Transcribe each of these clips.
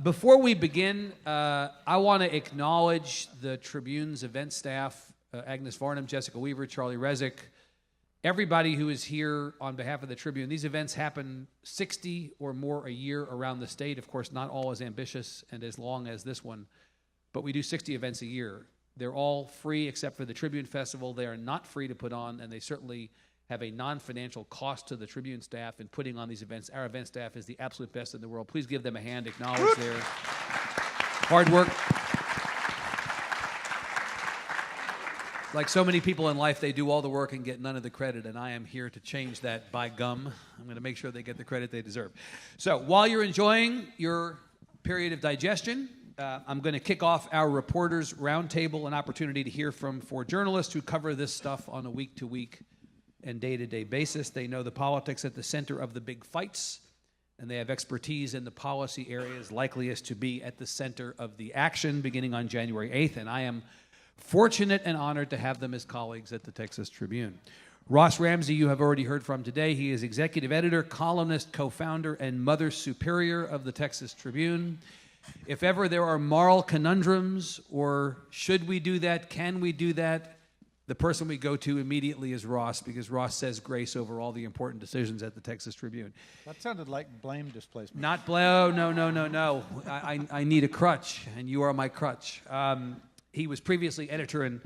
Before we begin, I want to acknowledge the Tribune's event staff, Agnes Varnum, Jessica Weaver, Charlie Rezick, everybody who is here on behalf of the Tribune. These events happen 60 or more a year around the state. Of course, not all as ambitious and as long as this one, but we do 60 events a year. They're all free except for the Tribune Festival. They are not free to put on, and they certainly have a non-financial cost to the Tribune staff in putting on these events. Our event staff is the absolute best in the world. Please give them a hand, acknowledge their hard work. Like so many people in life, they do all the work and get none of the credit, and I am here to change that by gum. I'm going to make sure they get the credit they deserve. So while you're enjoying your period of digestion, I'm going to kick off our Reporters Roundtable, an opportunity to hear from 4 journalists who cover this stuff on a week-to-week and day-to-day basis. They know the politics at the center of the big fights, and they have expertise in the policy areas likeliest to be at the center of the action beginning on January 8th, and I am fortunate and honored to have them as colleagues at the Texas Tribune. Ross Ramsey, you have already heard from today. He is executive editor, columnist, co-founder, and mother superior of the Texas Tribune. If ever there are moral conundrums, or should we do that, can we do that, the person we go to immediately is Ross, because Ross says grace over all the important decisions at the Texas Tribune. That sounded like blame displacement. Not blame, no. I need a crutch, and you are my crutch. He was previously editor and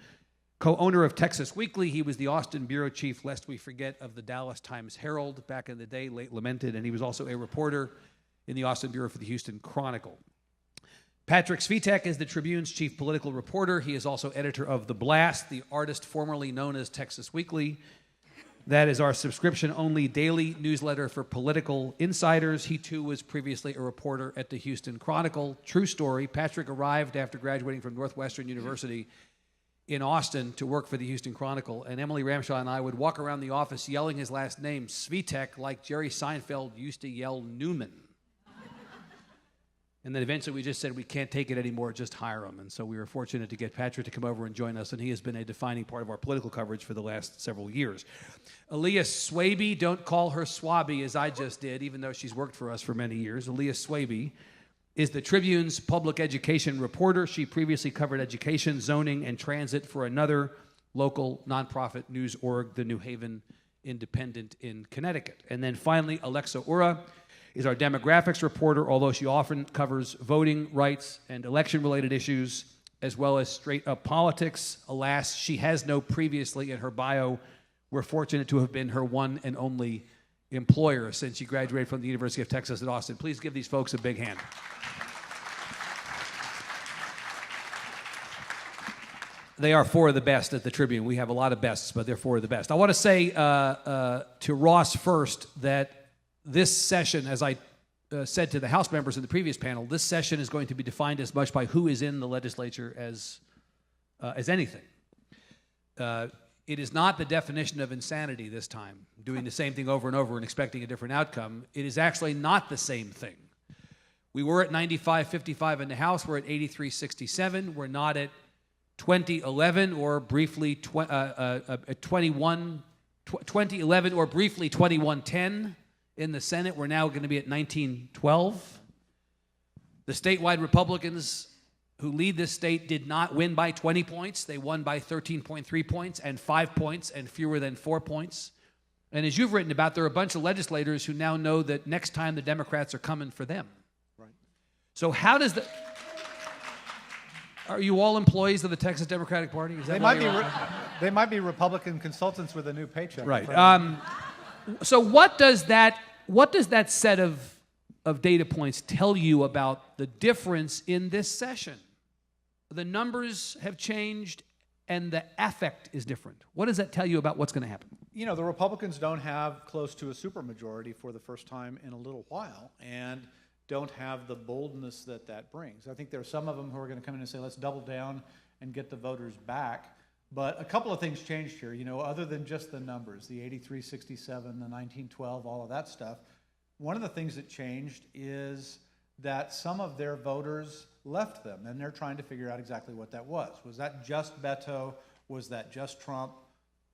co-owner of Texas Weekly. He was the Austin bureau chief, lest we forget, of the Dallas Times-Herald back in the day, late lamented, and he was also a reporter in the Austin bureau for the Houston Chronicle. Patrick Svitek is the Tribune's chief political reporter. He is also editor of The Blast, the artist formerly known as Texas Weekly. That is our subscription-only daily newsletter for political insiders. He, too, was previously a reporter at the Houston Chronicle. True story, Patrick arrived after graduating from Northwestern University in Austin to work for the Houston Chronicle, and Emily Ramshaw and I would walk around the office yelling his last name, Svitek, like Jerry Seinfeld used to yell Newman. And then eventually we just said, we can't take it anymore, just hire him. And so we were fortunate to get Patrick to come over and join us, and he has been a defining part of our political coverage for the last several years. Aliyya Swaby, don't call her Swaby as I just did, even though she's worked for us for many years. Aliyya Swaby is the Tribune's public education reporter. She previously covered education, zoning, and transit for another local nonprofit news org, the New Haven Independent in Connecticut. And then finally, Alexa Ura is our demographics reporter, although she often covers voting rights and election-related issues, as well as straight-up politics. Alas, she has no previously in her bio. We're fortunate to have been her one and only employer since she graduated from the University of Texas at Austin. Please give these folks a big hand. They are 4 of the best at the Tribune. We have a lot of bests, but they're 4 of the best. I want to say to Ross first that this session, as I said to the House members in the previous panel, this session is going to be defined as much by who is in the legislature as anything. It is not the definition of insanity this time, doing the same thing over and over and expecting a different outcome. It is actually not the same thing. We were at 95-55 in the House. We're at 83-67. We're not at 2011 or briefly 2011 or briefly 2110. In the Senate, we're now going to be at 1912. The statewide Republicans who lead this state did not win by 20 points. They won by 13.3 points and 5 points and fewer than 4 points. And as you've written about, there are a bunch of legislators who now know that next time the Democrats are coming for them. Right. So how does the... Are you all employees of the Texas Democratic Party? Is that they might be Republican consultants with a new paycheck. Right. So what does that set of data points tell you about the difference in this session? The numbers have changed and the affect is different. What does that tell you about what's going to happen? You know, the Republicans don't have close to a supermajority for the first time in a little while and don't have the boldness that brings. I think there are some of them who are going to come in and say, let's double down and get the voters back. But a couple of things changed here, you know, other than just the numbers, the 83-67, the 1912, all of that stuff. One of the things that changed is that some of their voters left them, and they're trying to figure out exactly what that was. Was that just Beto? Was that just Trump?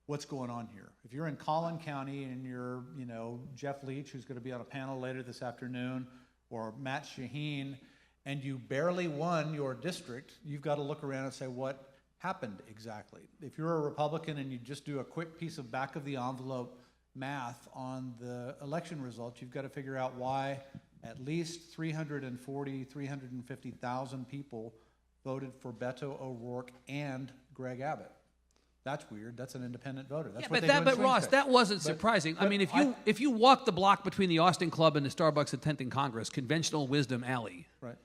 What's going on here? If you're in Collin County and you're, you know, Jeff Leach, who's going to be on a panel later this afternoon, or Matt Shaheen, and you barely won your district, you've got to look around and say, what happened exactly? If you're a Republican and you just do a quick piece of back of the envelope math on the election results, you've got to figure out why at least 350,000 people voted for Beto O'Rourke and Greg Abbott. That's weird. That's an independent voter. That's what they do in swing Ross, states. that wasn't surprising. I mean, if you walk the block between the Austin Club and the Starbucks at 10th and Congress, conventional wisdom alley, right.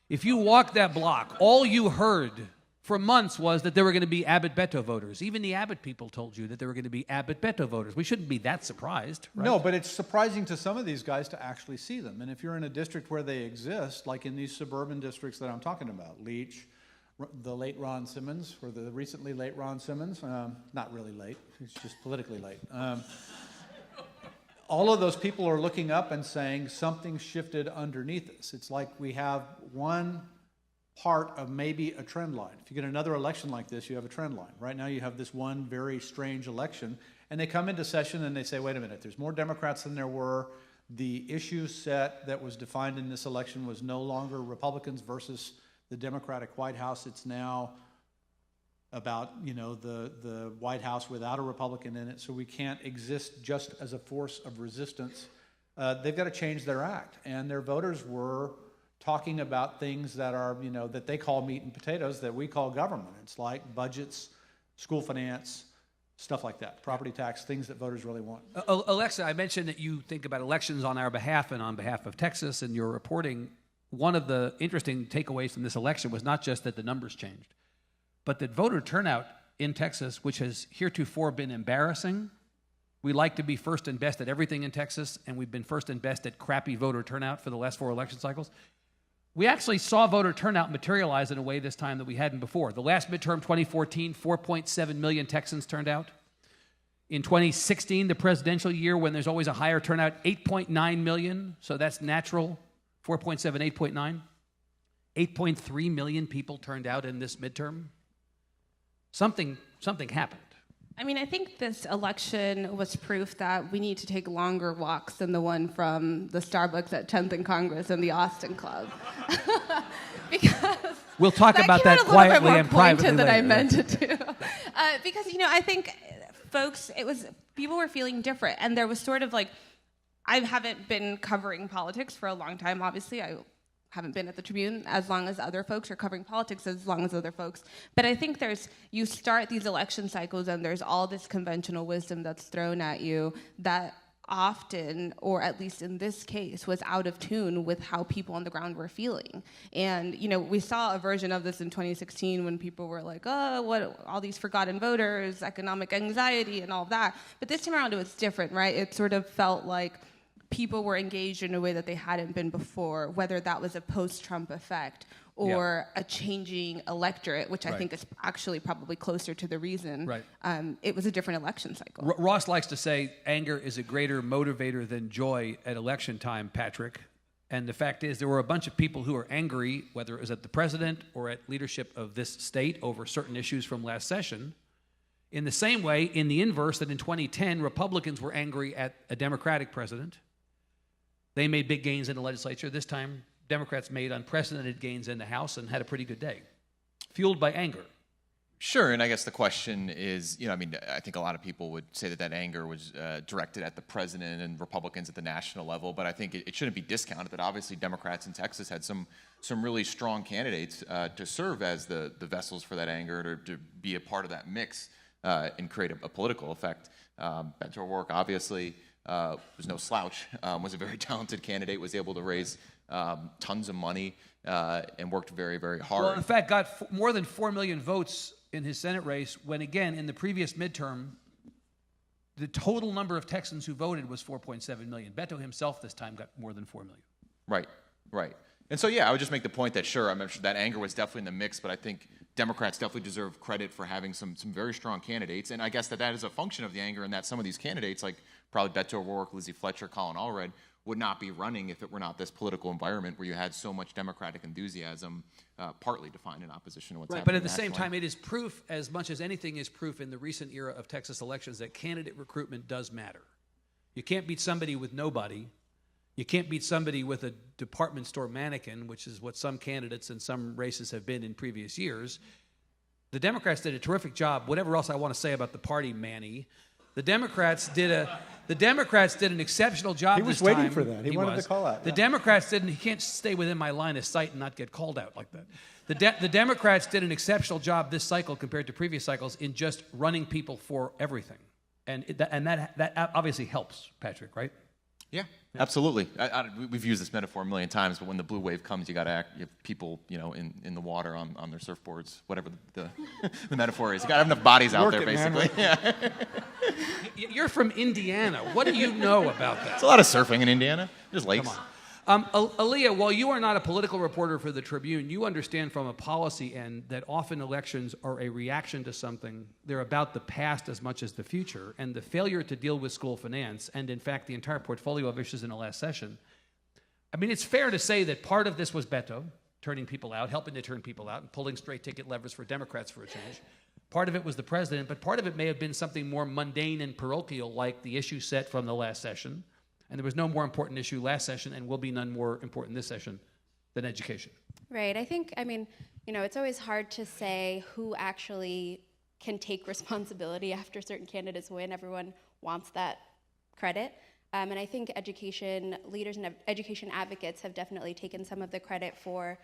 If you walk that block, all you heard for months was that there were going to be Abbott-Beto voters. Even the Abbott people told you that there were going to be Abbott-Beto voters. We shouldn't be that surprised, right? No, but it's surprising to some of these guys to actually see them. And if you're in a district where they exist, like in these suburban districts that I'm talking about, Leach, the late Ron Simmons, or the recently late Ron Simmons, not really late, it's just politically late. All of those people are looking up and saying something shifted underneath us. It's like we have one part of maybe a trend line. If you get another election like this, you have a trend line. Right now you have this one very strange election, and they come into session and they say, wait a minute, there's more Democrats than there were. The issue set that was defined in this election was no longer Republicans versus the Democratic White House. It's now about, you know, the White House without a Republican in it, so we can't exist just as a force of resistance. They've got to change their act, and their voters were talking about things that are, you know, that they call meat and potatoes that we call government. It's like budgets, school finance, stuff like that, property tax, things that voters really want. Alexa, I mentioned that you think about elections on our behalf and on behalf of Texas, and your reporting. One of the interesting takeaways from this election was not just that the numbers changed, but that voter turnout in Texas, which has heretofore been embarrassing. We like to be first and best at everything in Texas, and we've been first and best at crappy voter turnout for the last 4 election cycles. We actually saw voter turnout materialize in a way this time that we hadn't before. The last midterm, 2014, 4.7 million Texans turned out. In 2016, the presidential year, when there's always a higher turnout, 8.9 million, so that's natural, 4.7, 8.9. 8.3 million people turned out in this midterm. Something happened. I mean, I think this election was proof that we need to take longer walks than the one from the Starbucks at 10th and Congress and the Austin Club. Because we'll talk about that quietly and privately later. Than I meant it to. Because, you know, I think people were feeling different. And there was sort of like, I haven't been covering politics for a long time, obviously. I haven't been at the Tribune as long as other folks, or covering politics as long as other folks. But I think you start these election cycles and there's all this conventional wisdom that's thrown at you that often, or at least in this case, was out of tune with how people on the ground were feeling. And, you know, we saw a version of this in 2016 when people were like, oh, what, all these forgotten voters, economic anxiety and all of that. But this time around it was different, right? It sort of felt like people were engaged in a way that they hadn't been before, whether that was a post-Trump effect or a changing electorate, which I think is actually probably closer to the reason. Right. It was a different election cycle. Ross likes to say anger is a greater motivator than joy at election time, Patrick. And the fact is there were a bunch of people who were angry, whether it was at the president or at leadership of this state over certain issues from last session. In the same way, in the inverse, that in 2010, Republicans were angry at a Democratic president. They made big gains in the legislature. This time, Democrats made unprecedented gains in the House and had a pretty good day, fueled by anger. Sure, and I guess the question is, you know, I mean, I think a lot of people would say that anger was directed at the president and Republicans at the national level, but I think it shouldn't be discounted that obviously Democrats in Texas had some really strong candidates to serve as the vessels for that anger, to be a part of that mix and create a political effect. Beto O'Rourke, obviously, was no slouch, was a very talented candidate, was able to raise tons of money and worked very, very hard. Well, in fact, got more than 4 million votes in his Senate race when, again, in the previous midterm, the total number of Texans who voted was 4.7 million. Beto himself this time got more than 4 million. Right. And so, yeah, I would just make the point that, sure, I'm sure that anger was definitely in the mix, but I think Democrats definitely deserve credit for having some very strong candidates. And I guess that is a function of the anger, and that some of these candidates, like probably Beto O'Rourke, Lizzie Fletcher, Colin Allred, would not be running if it were not this political environment where you had so much Democratic enthusiasm, partly defined in opposition to what's happening. But at the same time, it is proof, as much as anything is proof in the recent era of Texas elections, that candidate recruitment does matter. You can't beat somebody with nobody. You can't beat somebody with a department store mannequin, which is what some candidates in some races have been in previous years. The Democrats did a terrific job. Whatever else I want to say about the party, Manny, the Democrats did an exceptional job He was this time. waiting for that. He wanted to call out. The Yeah. Democrats didn't. He can't stay within my line of sight and not get called out like that. The Democrats did an exceptional job this cycle compared to previous cycles in just running people for everything, and that obviously helps, Patrick, right? Yeah, absolutely. We've used this metaphor a million times, but when the blue wave comes, you have people, in the water on their surfboards, whatever the metaphor is. You got to have enough bodies out there, basically. Yeah. You're from Indiana. What do you know about that? There's a lot of surfing in Indiana. There's lakes. Come on. Aliyya, while you are not a political reporter for the Tribune, you understand from a policy end that often elections are a reaction to something. They're about the past as much as the future, and the failure to deal with school finance, and in fact the entire portfolio of issues in the last session. I mean, it's fair to say that part of this was Beto, turning people out, helping to turn people out, and pulling straight ticket levers for Democrats for a change. Part of it was the president, but part of it may have been something more mundane and parochial, like the issue set from the last session. And there was no more important issue last session and will be none more important this session than education. Right. I think, it's always hard to say who actually can take responsibility after certain candidates win. Everyone wants that credit. And I think education leaders and education advocates have definitely taken some of the credit for,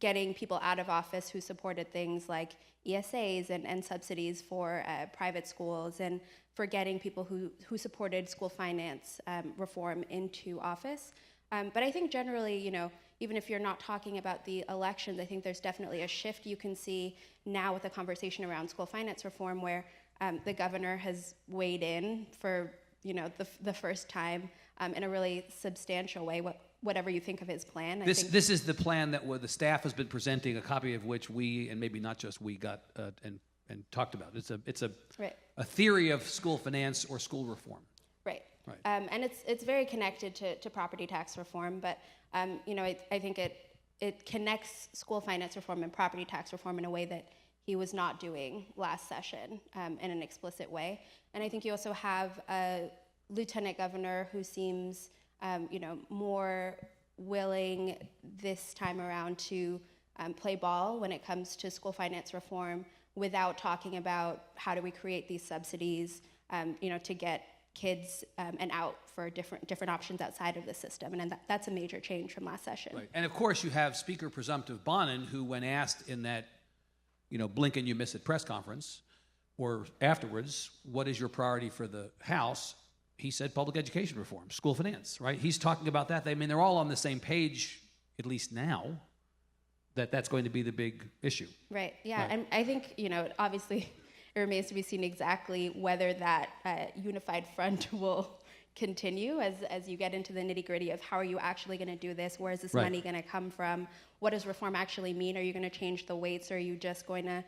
getting people out of office who supported things like ESAs and subsidies for private schools, and for getting people who supported school finance reform into office. But I think generally, even if you're not talking about the elections, I think there's definitely a shift you can see now with the conversation around school finance reform, where the governor has weighed in for the first time in a really substantial way. Whatever you think of his plan. This is the plan that the staff has been presenting, a copy of which we, and maybe not just we, got and talked about. It's a theory of school finance or school reform. Right. And it's very connected to property tax reform, but I think it connects school finance reform and property tax reform in a way that he was not doing last session in an explicit way. And I think you also have a lieutenant governor who seems more willing this time around to play ball when it comes to school finance reform, without talking about how do we create these subsidies, to get kids and out for different options outside of the system. And that's a major change from last session. Right. And of course you have Speaker Presumptive Bonin, who, when asked in that, blink and you miss it press conference, or afterwards, what is your priority for the House? He said public education reform, school finance, right? He's talking about that. I mean, they're all on the same page, at least now, that's going to be the big issue. Right, yeah. Right. And I think, obviously it remains to be seen exactly whether that unified front will continue as you get into the nitty-gritty of how are you actually going to do this? Where is this money going to come from? What does reform actually mean? Are you going to change the weights? Or are you just going to,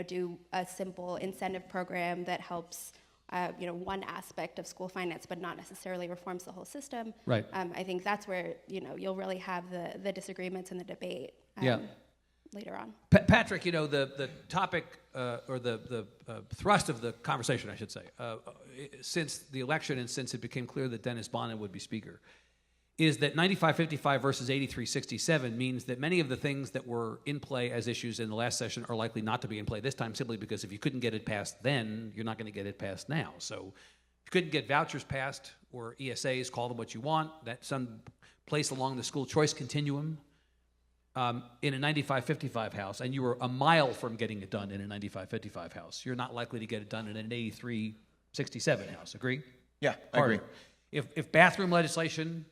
do a simple incentive program that helps one aspect of school finance, but not necessarily reforms the whole system? Right. I think that's where you'll really have the disagreements and the debate later on. Patrick, the topic or the thrust of the conversation, I should say, since the election and since it became clear that Dennis Bonin would be Speaker, is that 95-55 versus 83-67 means that many of the things that were in play as issues in the last session are likely not to be in play this time, simply because if you couldn't get it passed then, you're not going to get it passed now. So if you couldn't get vouchers passed or ESAs, call them what you want, that's some place along the school choice continuum in a 95-55 House, and you were a mile from getting it done in a 95-55 House, you're not likely to get it done in an 83-67 House. Agree? Yeah, I agree. If bathroom legislation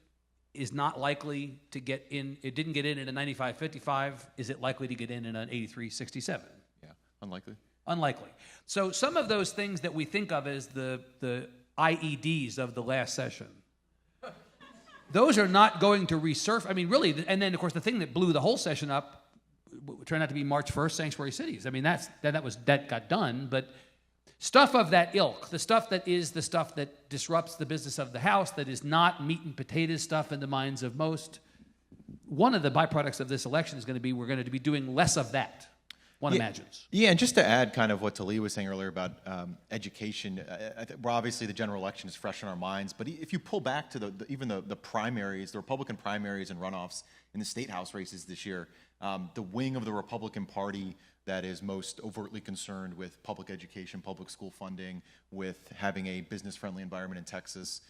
is not likely to get in, it didn't get in a 95-55, is it likely to get in an 83-67? Yeah, unlikely. Unlikely. So some of those things that we think of as the IEDs of the last session, those are not going to resurface. I mean, really, and then, of course, the thing that blew the whole session up turned out to be March 1st, sanctuary cities. I mean, that got done, but stuff of that ilk, the stuff that disrupts the business of the House, that is not meat and potatoes stuff in the minds of most, one of the byproducts of this election is going to be we're going to be doing less of that. one imagines. Yeah, and just to add kind of what Aliyya was saying earlier about education, well, obviously the general election is fresh in our minds, but if you pull back to even the primaries, the Republican primaries and runoffs in the state house races this year, the wing of the Republican Party that is most overtly concerned with public education, public school funding, with having a business-friendly environment in Texas,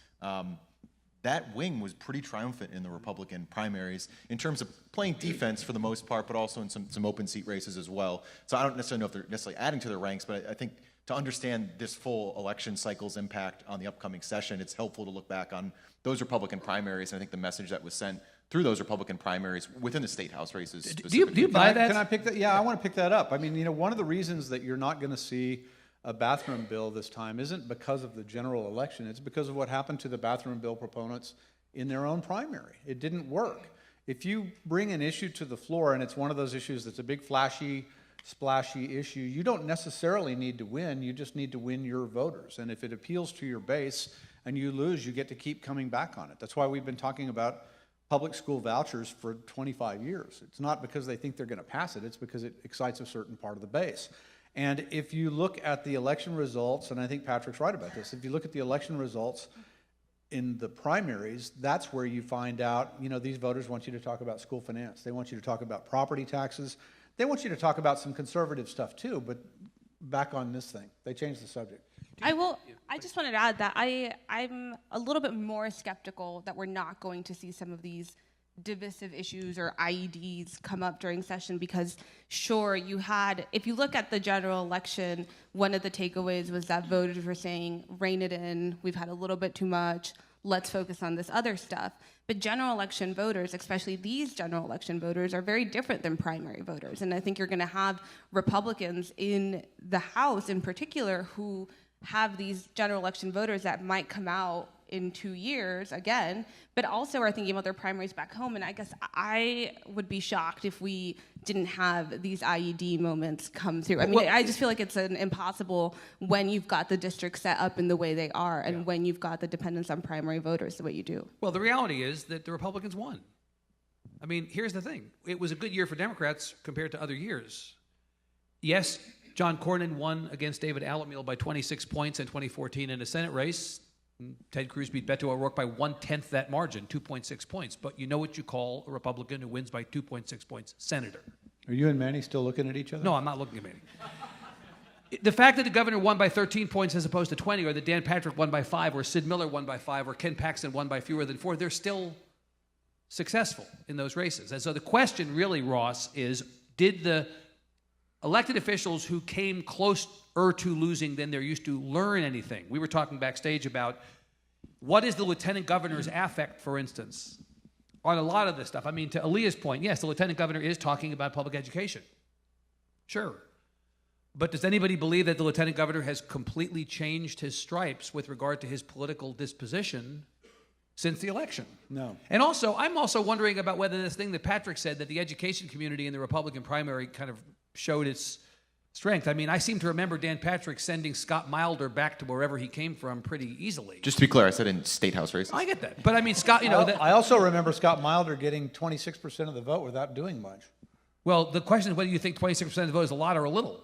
that wing was pretty triumphant in the Republican primaries in terms of playing defense for the most part, but also in some open seat races as well. So I don't necessarily know if they're necessarily adding to their ranks, but I think to understand this full election cycle's impact on the upcoming session, it's helpful to look back on those Republican primaries, and I think the message that was sent through those Republican primaries within the state house races. Do you buy that? Can I pick that? Yeah, I want to pick that up. I mean, one of the reasons that you're not going to see a bathroom bill this time isn't because of the general election. It's because of what happened to the bathroom bill proponents in their own primary. It didn't work. If you bring an issue to the floor and it's one of those issues that's a big flashy, splashy issue, you don't necessarily need to win. You just need to win your voters. And if it appeals to your base and you lose, you get to keep coming back on it. That's why we've been talking about public school vouchers for 25 years. It's not because they think they're going to pass it. It's because it excites a certain part of the base. And if you look at the election results, and I think Patrick's right about this, if you look at the election results in the primaries, that's where you find out, these voters want you to talk about school finance. They want you to talk about property taxes. They want you to talk about some conservative stuff too, but back on this thing. They changed the subject. I just wanted to add that I'm a little bit more skeptical that we're not going to see some of these divisive issues or IEDs come up during session, because sure, if you look at the general election, one of the takeaways was that voters were saying, rein it in, we've had a little bit too much, let's focus on this other stuff. But general election voters, especially these general election voters, are very different than primary voters. And I think you're going to have Republicans in the House in particular who have these general election voters that might come out in 2 years again, but also are thinking about their primaries back home. And I guess I would be shocked if we didn't have these IED moments come through. I mean, I just feel like it's an impossible when you've got the districts set up in the way they are, and when you've got the dependence on primary voters the way you do. Well, the reality is that the Republicans won. I mean, here's the thing. It was a good year for Democrats compared to other years. Yes, John Cornyn won against David Alamil by 26 points in 2014 in a Senate race. Ted Cruz beat Beto O'Rourke by 1/10 that margin, 2.6 points. But you know what you call a Republican who wins by 2.6 points? Senator. Are you and Manny still looking at each other? No, I'm not looking at Manny. The fact that the governor won by 13 points as opposed to 20, or that Dan Patrick won by 5, or Sid Miller won by 5, or Ken Paxton won by fewer than 4, they're still successful in those races. And so the question really, Ross, is did the elected officials who came closer to losing than they're used to learn anything? We were talking backstage about what is the lieutenant governor's affect, for instance, on a lot of this stuff. I mean, to Aliyya's point, yes, the lieutenant governor is talking about public education. Sure. But does anybody believe that the lieutenant governor has completely changed his stripes with regard to his political disposition since the election? No. And also, I'm also wondering about whether this thing that Patrick said, that the education community in the Republican primary kind of showed its strength. I mean, I seem to remember Dan Patrick sending Scott Milder back to wherever he came from pretty easily. Just to be clear, I said in state house races. I get that. But I mean, Scott, I also remember Scott Milder getting 26% of the vote without doing much. Well, the question is whether you think 26% of the vote is a lot or a little.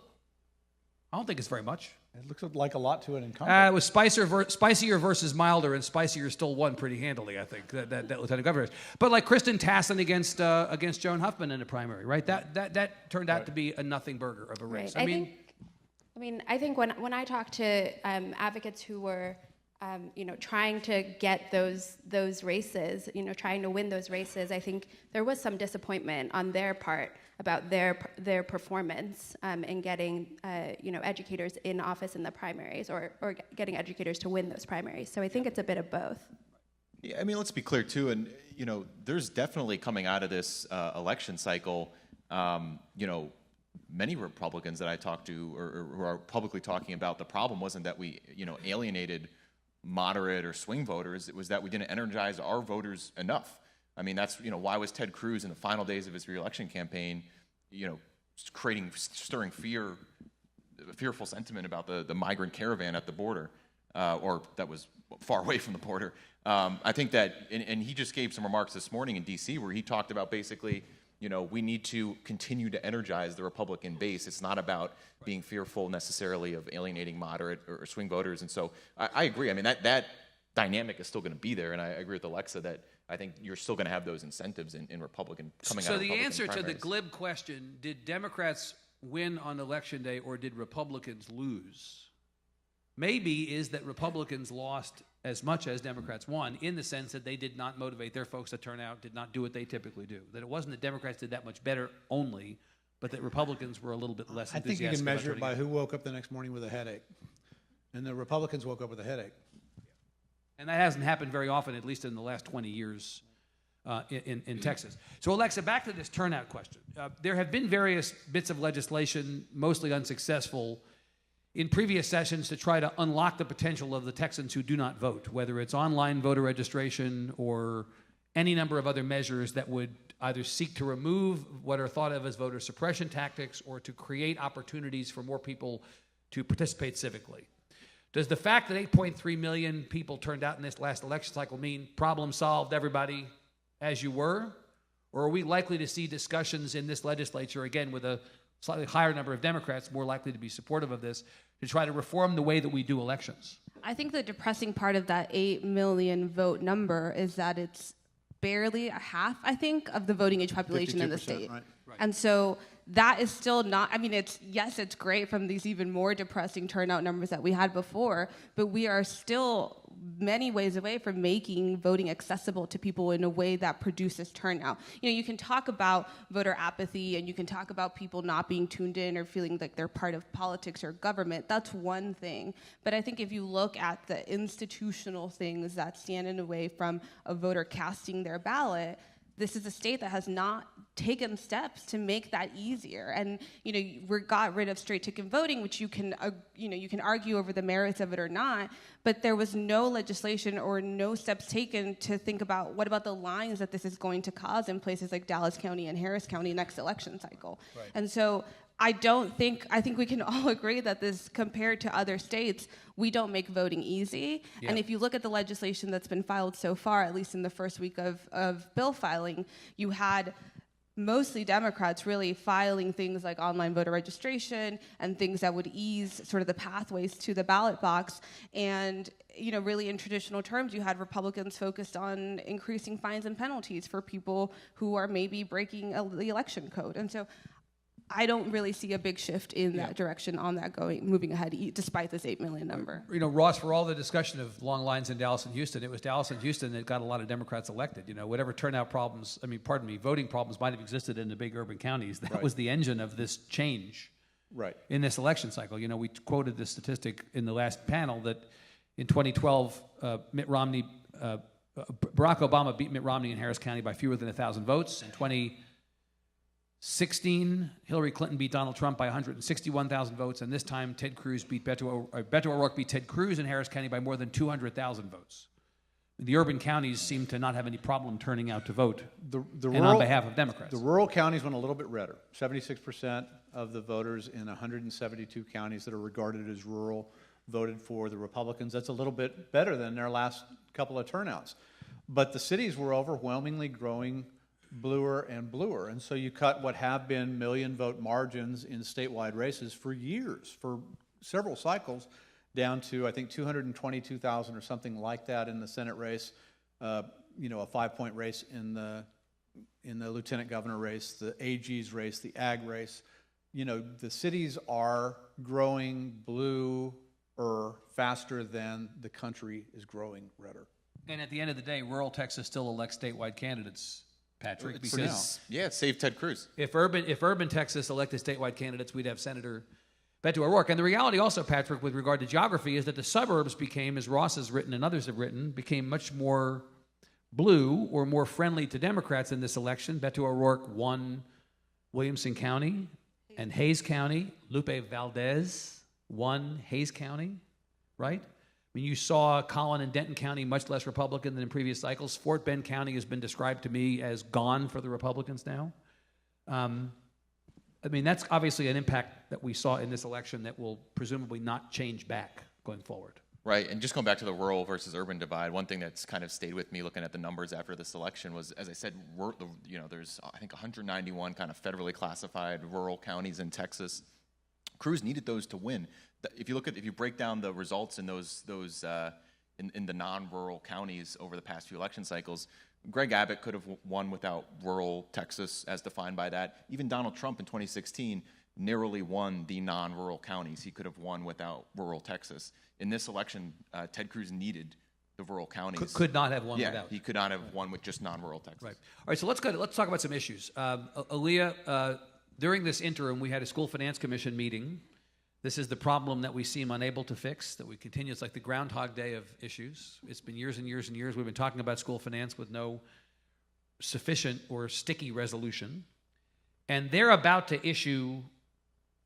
I don't think it's very much. It looks like a lot to an incumbent. It was Spicier versus Milder, and Spicier still won pretty handily, I think, that lieutenant governor is. But like Kristen Tassin against Joan Huffman in the primary, right? That turned out to be a nothing burger of a race. Right. I think when I talk to advocates who were trying to get those races, trying to win those races, I think there was some disappointment on their part about their performance in getting educators in office in the primaries, or getting educators to win those primaries. So I think it's a bit of both. Yeah, I mean, let's be clear too, and there's definitely coming out of this election cycle, many Republicans that I talked to or who are publicly talking about the problem wasn't that we alienated moderate or swing voters. It was that we didn't energize our voters enough. I mean, that's why was Ted Cruz in the final days of his re-election campaign, stirring fearful sentiment about the migrant caravan at the border, or that was far away from the border. I think that, and he just gave some remarks this morning in D.C. where he talked about basically, we need to continue to energize the Republican base. It's not about being fearful necessarily of alienating moderate or swing voters. And so I agree. I mean, that dynamic is still going to be there. And I agree with Alexa that I think you're still going to have those incentives in Republican coming out So of the Republican answer to the primaries. glib question, did Democrats win on Election Day or did Republicans lose? Maybe is that Republicans lost as much as Democrats won, in the sense that they did not motivate their folks to turn out, did not do what they typically do. That it wasn't that Democrats did that much better only, but that Republicans were a little bit less I think enthusiastic. you can measure about it by turning who woke up the next morning with a headache. And the Republicans woke up with a headache. out. And that hasn't happened very often, at least in the last 20 years in Texas. So Alexa, back to this turnout question. There have been various bits of legislation, mostly unsuccessful, in previous sessions to try to unlock the potential of the Texans who do not vote, whether it's online voter registration or any number of other measures that would either seek to remove what are thought of as voter suppression tactics or to create opportunities for more people to participate civically. Does the fact that 8.3 million people turned out in this last election cycle mean problem solved, everybody as you were? Or are we likely to see discussions in this legislature, again, with a slightly higher number of Democrats more likely to be supportive of this, to try to reform the way that we do elections? I think the depressing part of that 8 million vote number is that it's barely a half, I think, of the voting age population in the 52%, state. right. And so that is still not, I mean, it's great from these even more depressing turnout numbers that we had before, but we are still many ways away from making voting accessible to people in a way that produces turnout. You can talk about voter apathy and you can talk about people not being tuned in or feeling like they're part of politics or government. That's one thing. But I think if you look at the institutional things that stand in the way from a voter casting their ballot, this is a state that has not taken steps to make that easier. And we got rid of straight ticket voting, which you can argue over the merits of it or not, but there was no legislation or no steps taken to think about what about the lines that this is going to cause in places like Dallas County and Harris County next election cycle. Right. And so I think we can all agree that this, compared to other states, we don't make voting easy. Yeah. And if you look at the legislation that's been filed so far, at least in the first week of bill filing, you had mostly Democrats really filing things like online voter registration and things that would ease sort of the pathways to the ballot box. And really in traditional terms, you had Republicans focused on increasing fines and penalties for people who are maybe breaking the election code. And so I don't really see a big shift in that direction on that moving ahead, despite this 8 million number. Ross, for all the discussion of long lines in Dallas and Houston, it was Dallas and Houston that got a lot of Democrats elected. Whatever turnout problems, voting problems might have existed in the big urban counties. That was the engine of this change in this election cycle. We quoted this statistic in the last panel that in 2012, Barack Obama beat Mitt Romney in Harris County by fewer than 1,000 votes. In 2016, Hillary Clinton beat Donald Trump by 161,000 votes, and this time Beto O'Rourke beat Ted Cruz in Harris County by more than 200,000 votes. The urban counties seem to not have any problem turning out to vote on behalf of Democrats. The rural counties went a little bit redder. 76% of the voters in 172 counties that are regarded as rural voted for the Republicans. That's a little bit better than their last couple of turnouts. But the cities were overwhelmingly growing bluer and bluer. And so you cut what have been million vote margins in statewide races for years, for several cycles, down to, I think, 222,000 or something like that in the Senate race, a 5-point race in the lieutenant governor race, the AG's race, the ag race. The cities are growing bluer faster than the country is growing redder. And at the end of the day, rural Texas still elects statewide candidates, Patrick, because it saved Ted Cruz. If urban Texas elected statewide candidates, we'd have Senator Beto O'Rourke. And the reality also, Patrick, with regard to geography, is that the suburbs became, as Ross has written and others have written, became much more blue or more friendly to Democrats in this election. Beto O'Rourke won Williamson County and Hayes County. Lupe Valdez won Hayes County, right? You saw Collin and Denton County much less Republican than in previous cycles. Fort Bend County has been described to me as gone for the Republicans now. That's obviously an impact that we saw in this election that will presumably not change back going forward. Right, and just going back to the rural versus urban divide, one thing that's kind of stayed with me looking at the numbers after this election was, as I said, there's I think 191 kind of federally classified rural counties in Texas. Cruz needed those to win. If you break down the results in those in the non-rural counties over the past few election cycles, Greg Abbott could have won without rural Texas as defined by that. Even Donald Trump in 2016 narrowly won the non-rural counties. He could have won without rural Texas. In this election, Ted Cruz needed the rural counties. Could not have won yeah, without. he could not have won with just non-rural Texas. Right. All right, so let's talk about some issues. Aliyya, during this interim, we had a school finance commission meeting. This is the problem that we seem unable to fix, that we continue. It's like the Groundhog Day of issues. It's been years and years and years. We've been talking about school finance with no sufficient or sticky resolution. And they're about to issue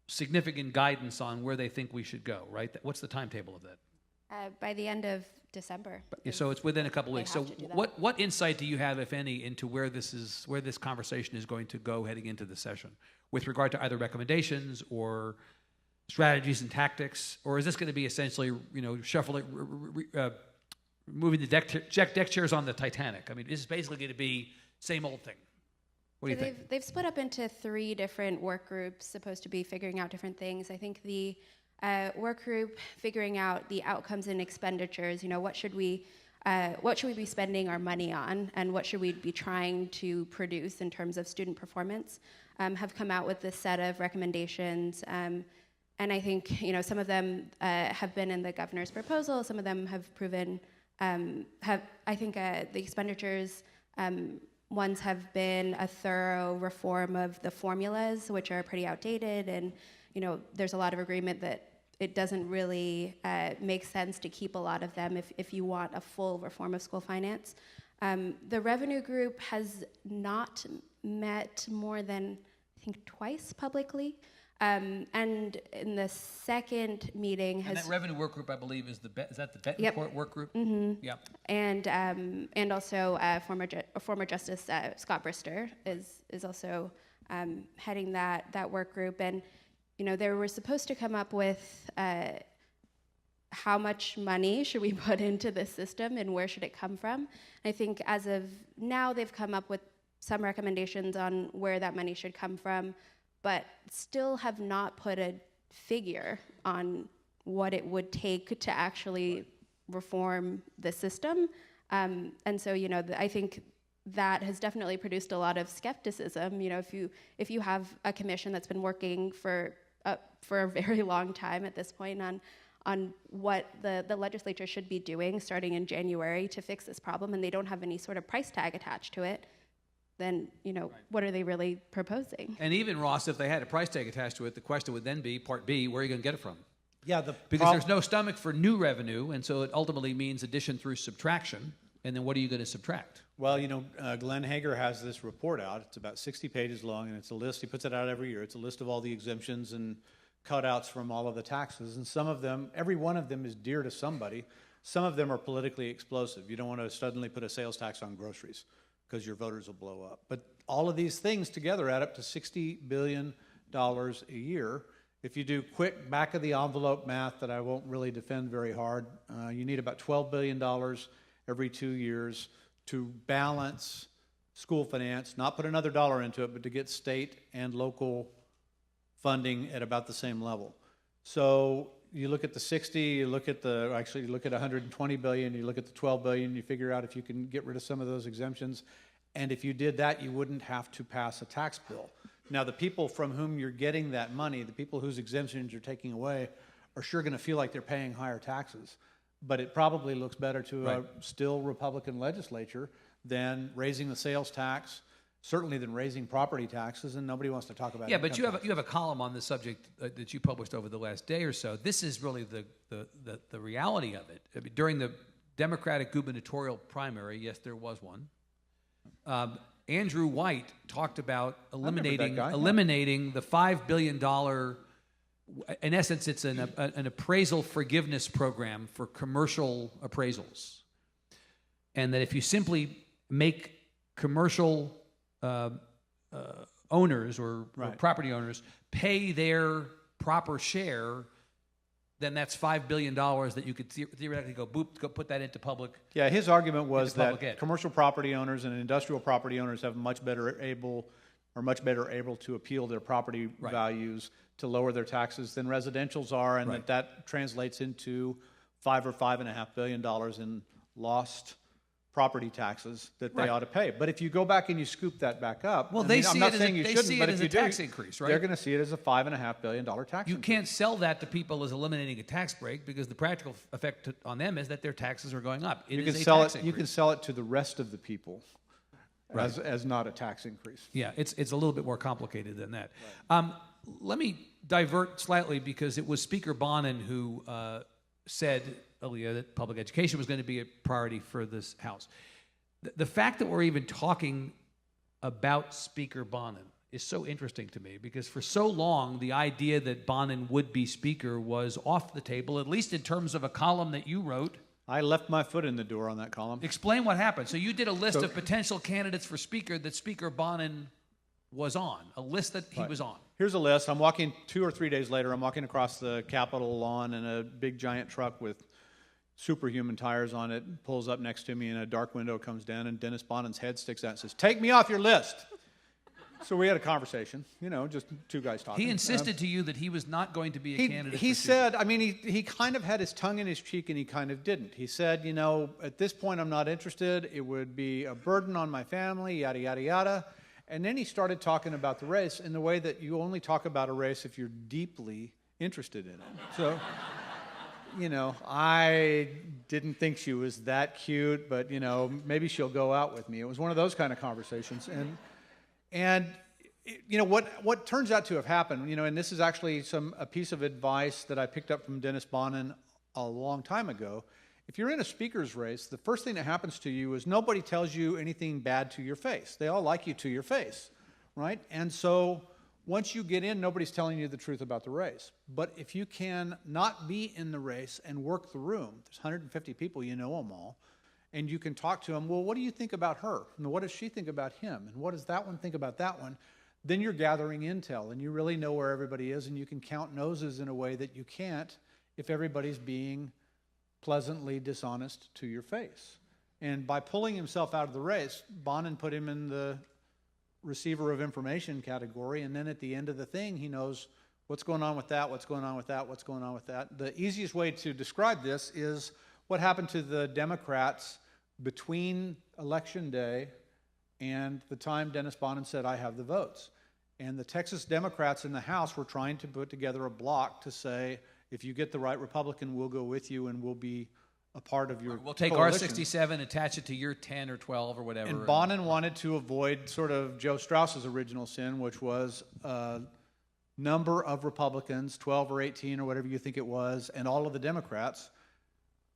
significant guidance on where they think we should go, right? What's the timetable of that? By the end of December. So it's within a couple weeks. So have to do that. what insight do you have, if any, into where this conversation is going to go heading into the session with regard to either recommendations or strategies and tactics, or is this going to be essentially, shuffling, moving the deck chairs on the Titanic? I mean, this is basically going to be same old thing. What do you think? They've split up into 3 different work groups supposed to be figuring out different things. I think the work group figuring out the outcomes and expenditures, what should we be spending our money on, and what should we be trying to produce in terms of student performance, have come out with this set of recommendations. And I think, some of them have been in the governor's proposal. Some of them have proven, the expenditures, ones have been a thorough reform of the formulas, which are pretty outdated, and there's a lot of agreement that it doesn't really make sense to keep a lot of them if you want a full reform of school finance. The revenue group has not met more than, I think, twice publicly. And in the second meeting And that revenue work group, I believe, is that the Betancourt work group? Mm-hmm. Yep. And also former Justice Scott Brister is also heading that work group. And they were supposed to come up with how much money should we put into this system and where should it come from. I think as of now they've come up with some recommendations on where that money should come from, but still have not put a figure on what it would take to actually reform the system. And so, I think that has definitely produced a lot of skepticism. If you have a commission that's been working for a very long time at this point on what the legislature should be doing starting in January to fix this problem, and they don't have any sort of price tag attached to it, then, what are they really proposing? And even, Ross, if they had a price tag attached to it, the question would then be, part B, where are you going to get it from? Yeah, because there's no stomach for new revenue, and so it ultimately means addition through subtraction, and then what are you going to subtract? Well, Glenn Hager has this report out. It's about 60 pages long, and it's a list. He puts it out every year. It's a list of all the exemptions and cutouts from all of the taxes, and some of them, every one of them is dear to somebody. Some of them are politically explosive. You don't want to suddenly put a sales tax on groceries, because your voters will blow up. But all of these things together add up to $60 billion a year. If you do quick back-of-the-envelope math that I won't really defend very hard, you need about $12 billion every 2 years to balance school finance, not put another dollar into it, but to get state and local funding at about the same level. So you look at the 60, you look at 120 billion, you look at the 12 billion, you figure out if you can get rid of some of those exemptions. And if you did that, you wouldn't have to pass a tax bill. Now, the people from whom you're getting that money, the people whose exemptions you're taking away, are sure going to feel like they're paying higher taxes. But it probably looks better to a still Republican legislature than raising the sales tax, certainly than raising property taxes, and nobody wants to talk about it. Yeah, but you have a column on this subject that you published over the last day or so. This is really the reality of it. I mean, during the Democratic gubernatorial primary, yes, there was one. Andrew White talked about eliminating the $5 billion. In essence, it's an appraisal forgiveness program for commercial appraisals, and that if you simply make commercial owners or property owners pay their proper share, then that's $5 billion that you could theoretically go put that into public. Yeah, his argument was Into public that ed. commercial property owners and industrial property owners have much better able to appeal their property Right. values to lower their taxes than residentials are, and Right. that translates into $5 or $5.5 billion in lost property taxes that they Right. ought to pay. But if you go back and you scoop that back up, Well, I they mean, see I'm not it as saying a- you they shouldn't, see but it if as you a do, tax increase, right? They're going to see it as a $5.5 billion tax You increase. can't sell that to people as eliminating a tax break because the practical effect on them is that their taxes are going up. It You is can a sell tax it. You can increase. sell it to the rest of the people as not a tax increase. Yeah, it's a little bit more complicated than that. Let me divert slightly because it was Speaker Bonin who said, Aliyya, that public education was going to be a priority for this House. The fact that we're even talking about Speaker Bonin is so interesting to me because for so long the idea that Bonin would be Speaker was off the table, at least in terms of a column that you wrote. I left my foot in the door on that column. Explain what happened. So you did a list of potential candidates for Speaker that Speaker Bonin was on, a list that he was on. Here's a list. I'm walking 2 or 3 days later. I'm walking across the Capitol lawn in a big giant truck with superhuman tires on it. Pulls up next to me, and a dark window comes down, and Dennis Bonin's head sticks out and says, "Take me off your list." So we had a conversation, just two guys talking. He insisted to you that he was not going to be a candidate. He for Speaker. said, I mean, he kind of had his tongue in his cheek, and he kind of didn't. He said, at this point, I'm not interested. It would be a burden on my family, yada, yada, yada. And then he started talking about the race in the way that you only talk about a race if you're deeply interested in it. So, I didn't think she was that cute, but, maybe she'll go out with me. It was one of those kind of conversations. And what turns out to have happened, and this is actually a piece of advice that I picked up from Dennis Bonin a long time ago. If you're in a speaker's race, the first thing that happens to you is nobody tells you anything bad to your face. They all like you to your face, right? And so once you get in, nobody's telling you the truth about the race. But if you can not be in the race and work the room, there's 150 people, you know them all, and you can talk to them, well, what do you think about her? And what does she think about him? And what does that one think about that one? Then you're gathering intel, and you really know where everybody is, and you can count noses in a way that you can't if everybody's being pleasantly dishonest to your face. And by pulling himself out of the race, Bonin put him in the receiver of information category, and then at the end of the thing, he knows what's going on with that, what's going on with that, what's going on with that. The easiest way to describe this is what happened to the Democrats between Election Day and the time Dennis Bonin said, "I have the votes." And the Texas Democrats in the House were trying to put together a block to say, if you get the right Republican, we'll go with you and we'll be a part of your We'll take coalition. our 67, attach it to your 10 or 12 or whatever. And Bonin wanted to avoid sort of Joe Strauss's original sin, which was a number of Republicans, 12 or 18 or whatever you think it was, and all of the Democrats.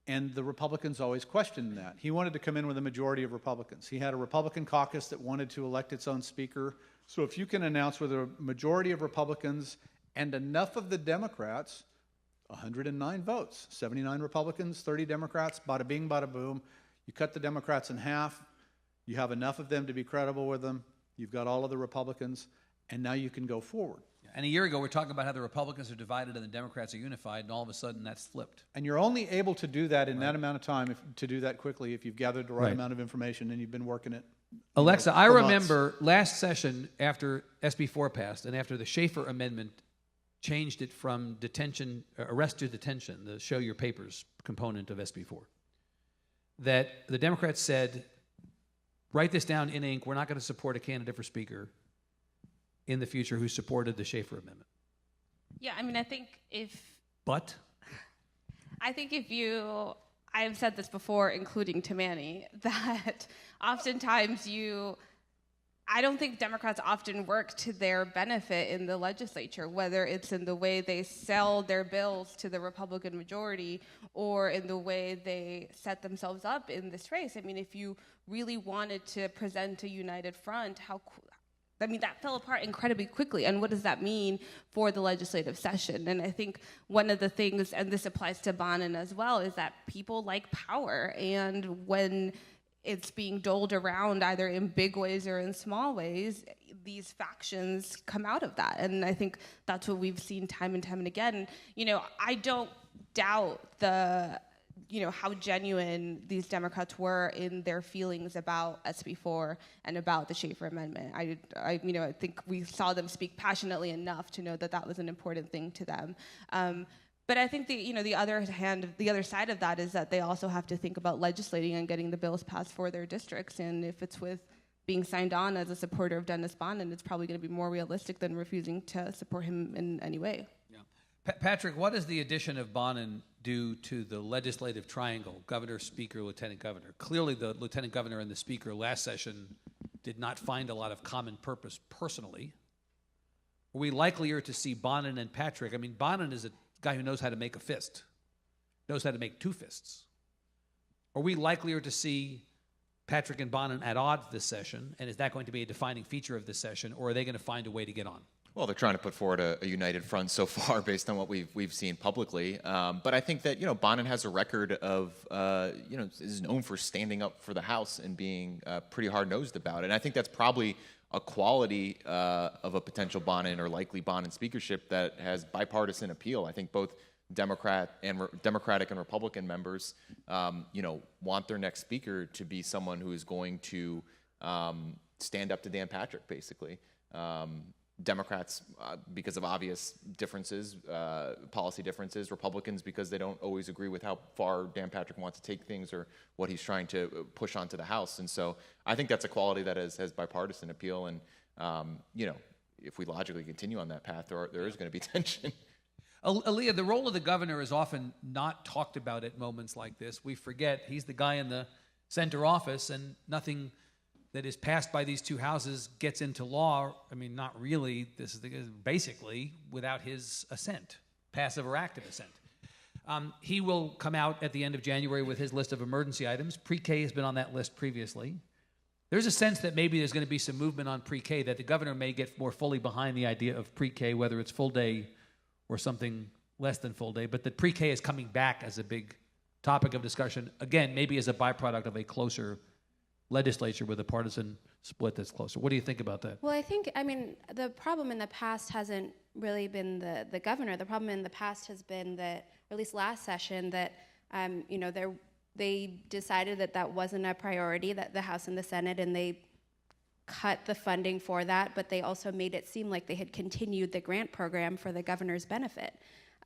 And the Republicans always questioned that. He wanted to come in with a majority of Republicans. He had a Republican caucus that wanted to elect its own speaker. So if you can announce with a majority of Republicans and enough of the Democrats, 109 votes, 79 Republicans, 30 Democrats, bada bing, bada boom. You cut the Democrats in half. You have enough of them to be credible with them. You've got all of the Republicans, and now you can go forward. And a year ago, we're talking about how the Republicans are divided and the Democrats are unified, and all of a sudden that's flipped. And you're only able to do that in that amount of time, to do that quickly, if you've gathered the right Right. amount of information and you've been working it. Alexa, I for remember last session after SB 4 passed and after the Schaefer Amendment changed it from arrest to detention, the show your papers component of SB 4, that the Democrats said, write this down in ink, we're not going to support a candidate for speaker in the future who supported the Schaefer Amendment. Yeah, I mean, I think But I've said this before, including to Manny, that oftentimes I don't think Democrats often work to their benefit in the legislature, whether it's in the way they sell their bills to the Republican majority or in the way they set themselves up in this race. I mean, if you really wanted to present a united front, that fell apart incredibly quickly. And what does that mean for the legislative session? And I think one of the things, and this applies to Bonin as well, is that people like power. And when it's being doled around either in big ways or in small ways, these factions come out of that. And I think that's what we've seen time and time and again. doubt how genuine these Democrats were in their feelings about SB4 and about the Schaefer Amendment. I think we saw them speak passionately enough to know that that was an important thing to them. But I think the other side of that is that they also have to think about legislating and getting the bills passed for their districts. And if it's with being signed on as a supporter of Dennis Bonnen, it's probably going to be more realistic than refusing to support him in any way. Yeah. Patrick, what does the addition of Bonnen do to the legislative triangle, governor, speaker, lieutenant governor? Clearly, the lieutenant governor and the speaker last session did not find a lot of common purpose personally. Are we likelier to see Bonnen and Patrick? I mean, Bonnen is a guy who knows how to make a fist, knows how to make two fists. Are we likelier to see Patrick and Bonnen at odds this session, and is that going to be a defining feature of this session, or are they going to find a way to get on? Well, they're trying to put forward a united front so far based on what we've seen publicly. But I think that, Bonnen has a record of, is known for standing up for the House and being pretty hard-nosed about it. And I think that's probably a quality of a potential Bonnen or likely Bonnen speakership that has bipartisan appeal. I think both Democratic and Republican members, want their next speaker to be someone who is going to stand up to Dan Patrick, basically. Democrats, because of obvious differences, policy differences. Republicans, because they don't always agree with how far Dan Patrick wants to take things or what he's trying to push onto the House. And so I think that's a quality that has bipartisan appeal. And, if we logically continue on that path, there is going to be tension. Aliyya, the role of the governor is often not talked about at moments like this. We forget he's the guy in the center office, and nothing that is passed by these two houses gets into law. I mean, not really. This is basically without his assent, passive or active assent. He will come out at the end of January with his list of emergency items. Pre-K has been on that list previously. There's a sense that maybe there's going to be some movement on pre-K, that the governor may get more fully behind the idea of pre-K, whether it's full day or something less than full day, but that pre-K is coming back as a big topic of discussion, again, maybe as a byproduct of a closer legislature with a partisan split that's closer. What do you think about that? Well, the problem in the past hasn't really been the governor. The problem in the past has been that, or at least last session, that they decided that wasn't a priority, that the House and the Senate, and they cut the funding for that, but they also made it seem like they had continued the grant program for the governor's benefit.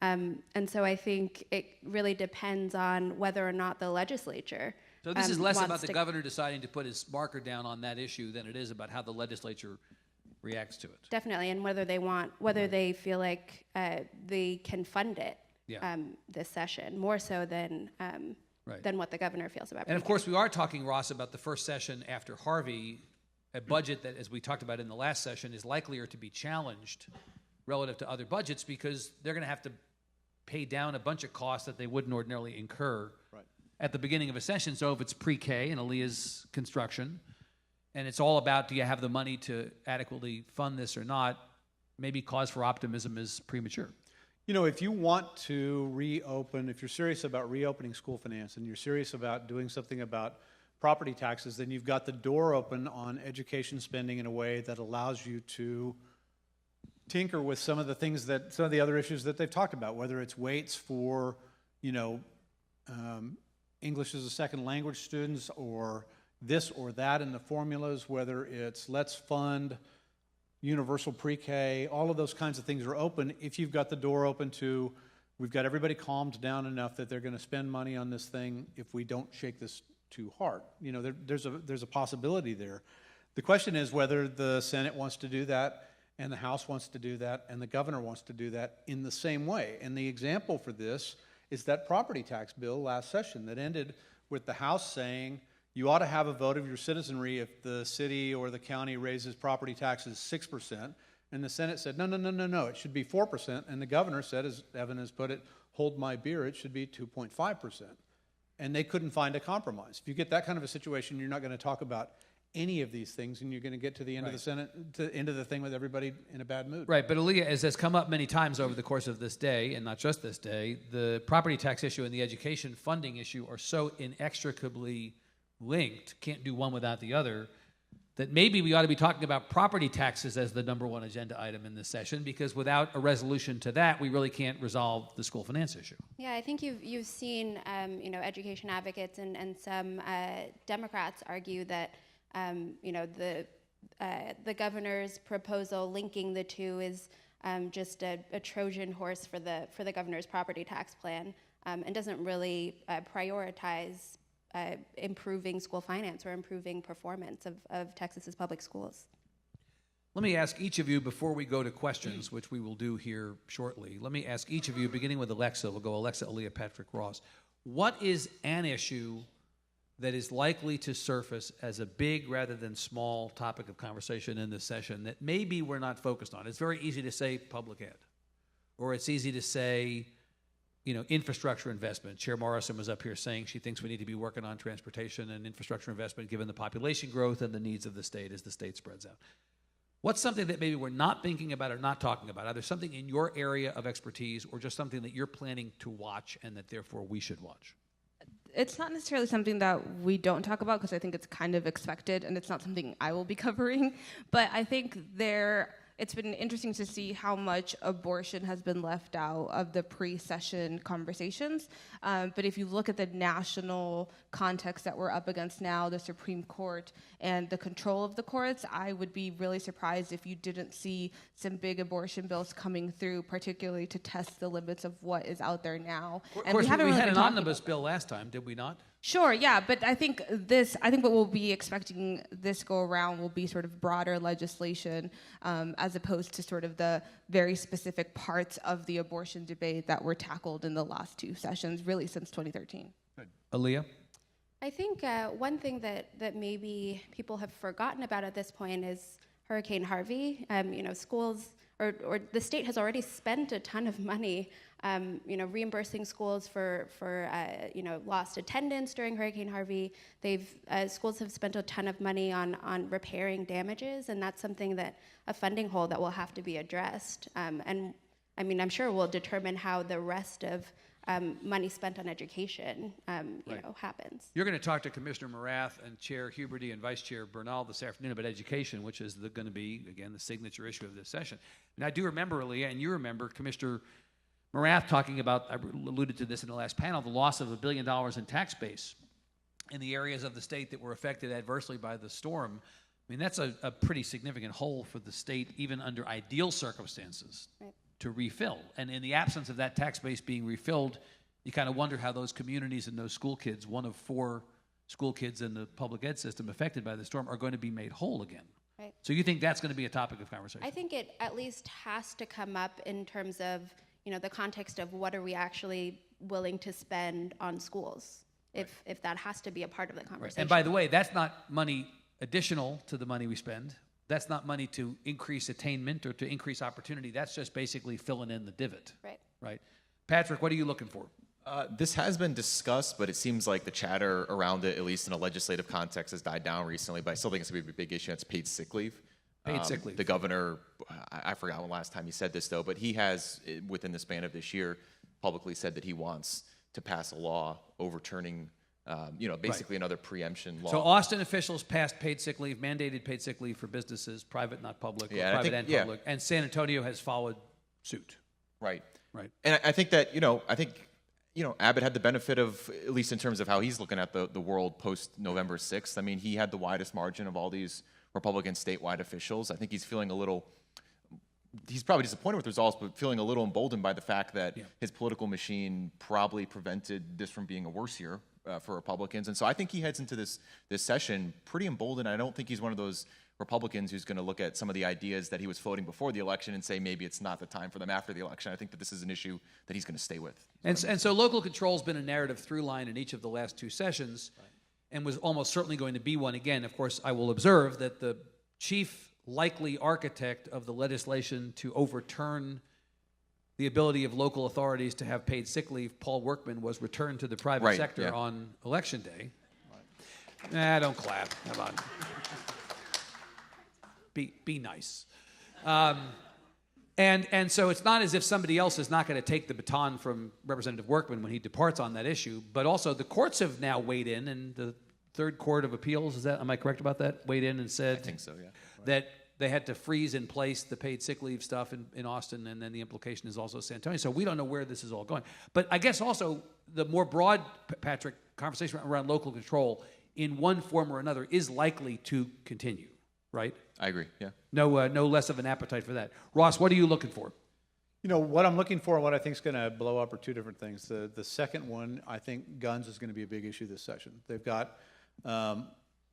And so I think it really depends on whether or not the legislature So this is less about the governor deciding to put his marker down on that issue than it is about how the legislature reacts to it. Definitely, and whether they feel like they can fund it this session, more so than what the governor feels about it. And of course, we are talking, Ross, about the first session after Harvey, a budget that, as we talked about in the last session, is likelier to be challenged relative to other budgets because they're going to have to pay down a bunch of costs that they wouldn't ordinarily incur at the beginning of a session. So if it's pre-K and Aliyya's construction, and it's all about do you have the money to adequately fund this or not, maybe cause for optimism is premature. If you want to reopen, if you're serious about reopening school finance and you're serious about doing something about property taxes, then you've got the door open on education spending in a way that allows you to tinker with some of the other issues that they've talked about, whether it's weights for, English as a second language students, or this or that in the formulas, whether it's let's fund universal pre-K, all of those kinds of things are open if you've got the door open to, we've got everybody calmed down enough that they're going to spend money on this thing if we don't shake this too hard. There's a possibility there. The question is whether the Senate wants to do that, and the House wants to do that, and the governor wants to do that in the same way. And the example for this is that property tax bill last session that ended with the House saying you ought to have a vote of your citizenry if the city or the county raises property taxes 6%. And the Senate said, no, it should be 4%. And the governor said, as Evan has put it, hold my beer, it should be 2.5%. And they couldn't find a compromise. If you get that kind of a situation, you're not going to talk about any of these things, and you're going to get to the end of the Senate, to the end of the thing with everybody in a bad mood. Right, but Aliyya, as has come up many times over the course of this day, and not just this day, the property tax issue and the education funding issue are so inextricably linked, can't do one without the other, that maybe we ought to be talking about property taxes as the number one agenda item in this session, because without a resolution to that, we really can't resolve the school finance issue. Yeah, I think you've seen education advocates and some Democrats argue that the governor's proposal linking the two is just a Trojan horse for the governor's property tax plan, and doesn't really prioritize improving school finance or improving performance of Texas's public schools. Let me ask each of you, before we go to questions, which we will do here shortly, let me ask each of you, beginning with Alexa, we'll go Alexa, Aliyya, Patrick, Ross. What is an issue that is likely to surface as a big rather than small topic of conversation in this session that maybe we're not focused on? It's very easy to say public ed, or it's easy to say infrastructure investment. Chair Morrison was up here saying she thinks we need to be working on transportation and infrastructure investment given the population growth and the needs of the state as the state spreads out. What's something that maybe we're not thinking about or not talking about? Either something in your area of expertise or just something that you're planning to watch and that therefore we should watch? It's not necessarily something that we don't talk about because I think it's kind of expected, and it's not something I will be covering. But I think it's been interesting to see how much abortion has been left out of the pre-session conversations. But if you look at the national context that we're up against now, the Supreme Court and the control of the courts, I would be really surprised if you didn't see some big abortion bills coming through, particularly to test the limits of what is out there now. Of course, we had an omnibus bill last time, did we not? Sure, yeah, but I think what we'll be expecting this go around will be sort of broader legislation as opposed to sort of the very specific parts of the abortion debate that were tackled in the last two sessions, really since 2013. Good. Aliyya? I think one thing that maybe people have forgotten about at this point is Hurricane Harvey. Schools or the state has already spent a ton of money reimbursing schools for lost attendance during Hurricane Harvey. Schools have spent a ton of money on repairing damages, and that's something a funding hole that will have to be addressed. And I mean, I'm sure will determine how the rest of money spent on education, happens. You're going to talk to Commissioner Morath and Chair Huberty and Vice Chair Bernal this afternoon about education, which is going to be, again, the signature issue of this session. And I do remember, Aliyya, and you remember Commissioner Morath talking about, I alluded to this in the last panel, the loss of $1 billion in tax base in the areas of the state that were affected adversely by the storm. I mean, that's a pretty significant hole for the state, even under ideal circumstances, right, to refill. And in the absence of that tax base being refilled, you kind of wonder how those communities and those school kids, one of 4 school kids in the public ed system affected by the storm, are going to be made whole again. Right. So you think that's going to be a topic of conversation? I think it at least has to come up in terms of the context of what are we actually willing to spend on schools, right, if that has to be a part of the conversation. Right. And by the way, that's not money additional to the money we spend. That's not money to increase attainment or to increase opportunity. That's just basically filling in the divot. Right. Right. Patrick, what are you looking for? This has been discussed, but it seems like the chatter around it, at least in a legislative context, has died down recently. But I still think it's going to be a big issue. That's paid sick leave. Paid sick leave. The governor, I forgot when last time he said this, though, but he has, within the span of this year, publicly said that he wants to pass a law overturning, basically another preemption law. So Austin officials passed paid sick leave, mandated paid sick leave for businesses, private, not public, or private and public, and San Antonio has followed suit. Right. Right. And I think that, Abbott had the benefit of, at least in terms of how he's looking at the world post-November 6th. I mean, he had the widest margin of all these Republican statewide officials. I think he's he's probably disappointed with results, but feeling a little emboldened by the fact that his political machine probably prevented this from being a worse year for Republicans. And so I think he heads into this session pretty emboldened. I don't think he's one of those Republicans who's going to look at some of the ideas that he was floating before the election and say maybe it's not the time for them after the election. I think that this is an issue that he's going to stay with. And so local control has been a narrative through line in each of the last 2 sessions, right, and was almost certainly going to be one again. Of course, I will observe that the chief likely architect of the legislation to overturn the ability of local authorities to have paid sick leave, Paul Workman, was returned to the private sector on Election Day. Right. Don't clap. Come on. Be nice. And so it's not as if somebody else is not going to take the baton from Representative Workman when he departs on that issue, but also the courts have now weighed in, and the Third Court of Appeals, am I correct about that? Weighed in and said I think so, yeah. that they had to freeze in place the paid sick leave stuff in Austin, and then the implication is also San Antonio. So we don't know where this is all going. But I guess also the more broad, Patrick, conversation around local control in one form or another is likely to continue, right? I agree, yeah. No less of an appetite for that. Ross, what are you looking for? You know, what I'm looking for and what I think is going to blow up are two different things. The second one, I think guns is going to be a big issue this session. They've got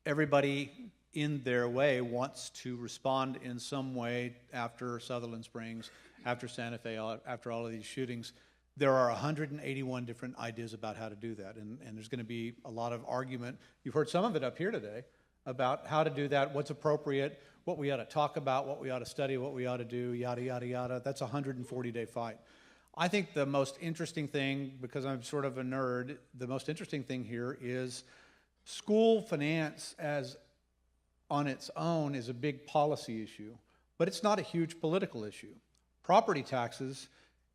everybody in their way wants to respond in some way after Sutherland Springs, after Santa Fe, after all of these shootings. There are 181 different ideas about how to do that, and there's going to be a lot of argument. You've heard some of it up here today about how to do that, what's appropriate, what we ought to talk about, what we ought to study, what we ought to do, yada, yada, yada. That's a 140-day fight. I think the most interesting thing, because I'm sort of a nerd, the most interesting thing here is school finance as on its own is a big policy issue, but it's not a huge political issue. Property taxes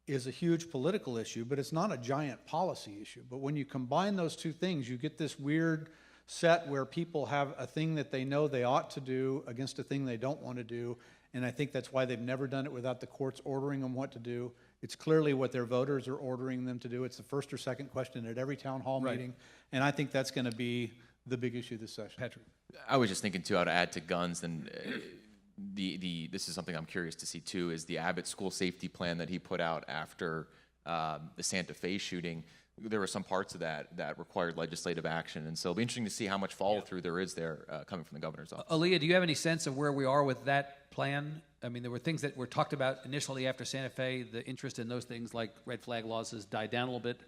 is a huge political issue, but it's not a giant policy issue. But when you combine those two things, you get this weird set where people have a thing that they know they ought to do against a thing they don't want to do, and I think that's why they've never done it without the courts ordering them what to do. It's clearly what their voters are ordering them to do. It's the first or second question at every town hall meeting, and I think that's going to be the big issue this session. Patrick. I was just thinking too how to add to guns, and this is something I'm curious to see too, is the Abbott school safety plan that he put out after the Santa Fe shooting. There were some parts of that required legislative action, and so it'll be interesting to see how much follow-through there is there coming from the governor's office. Aliyya, do you have any sense of where we are with that plan? I mean, there were things that were talked about initially after Santa Fe. The interest in those things like red flag laws has died down a little bit.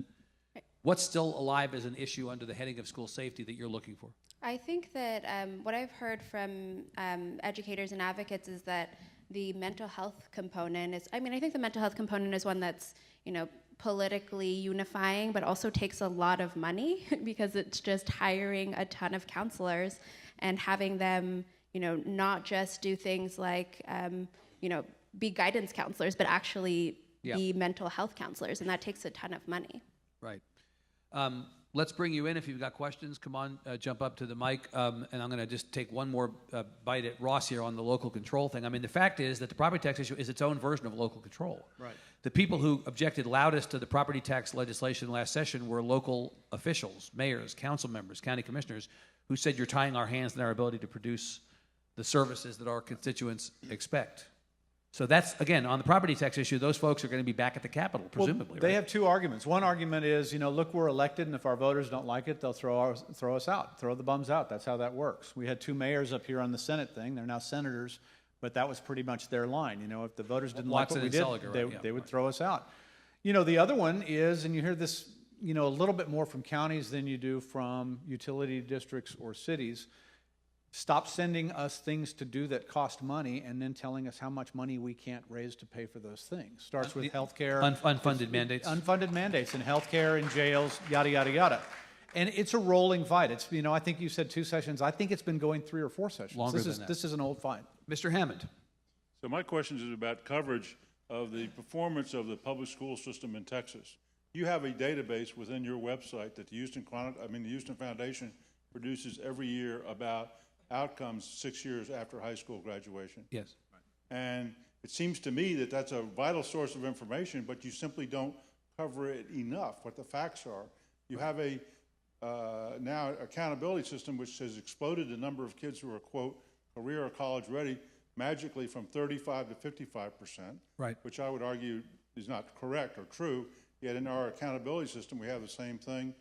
What's still alive as an issue under the heading of school safety that you're looking for? I think that what I've heard from educators and advocates is that the mental health component is, I think the mental health component is one that's, politically unifying, but also takes a lot of money because it's just hiring a ton of counselors and having them, not just do things like, be guidance counselors, but actually be mental health counselors, and that takes a ton of money. Right. Let's bring you in. If you've got questions, come on, jump up to the mic. And I'm going to just take one more bite at Ross here on the local control thing. I mean, the fact is that the property tax issue is its own version of local control. Right. The people who objected loudest to the property tax legislation last session were local officials, mayors, council members, county commissioners, who said you're tying our hands in our ability to produce the services that our constituents expect. So that's, again, on the property tax issue, those folks are going to be back at the Capitol, presumably. Well, they have two arguments. One argument is, look, we're elected, and if our voters don't like it, they'll throw us out, throw the bums out. That's how that works. We had two mayors up here on the Senate thing. They're now senators, but that was pretty much their line. If the voters didn't like what we did, they would throw us out. The other one is, and you hear this, a little bit more from counties than you do from utility districts or cities. Stop sending us things to do that cost money and then telling us how much money we can't raise to pay for those things. Starts with health care. Unfunded mandates. Unfunded mandates in health care, in jails, yada, yada, yada. And it's a rolling fight. It's, I think you said 2 sessions. I think it's been going 3 or 4 sessions. Longer than that. This is an old fight. Mr. Hammond. So my question is about coverage of the performance of the public school system in Texas. You have a database within your website that the Houston Foundation produces every year about outcomes 6 years after high school graduation. Yes. And it seems to me that that's a vital source of information, but you simply don't cover it enough, what the facts are. You have a now accountability system which has exploded the number of kids who are, quote, career or college ready magically from 35 to 55%, right, which I would argue is not correct or true. Yet in our accountability system, we have the same thing.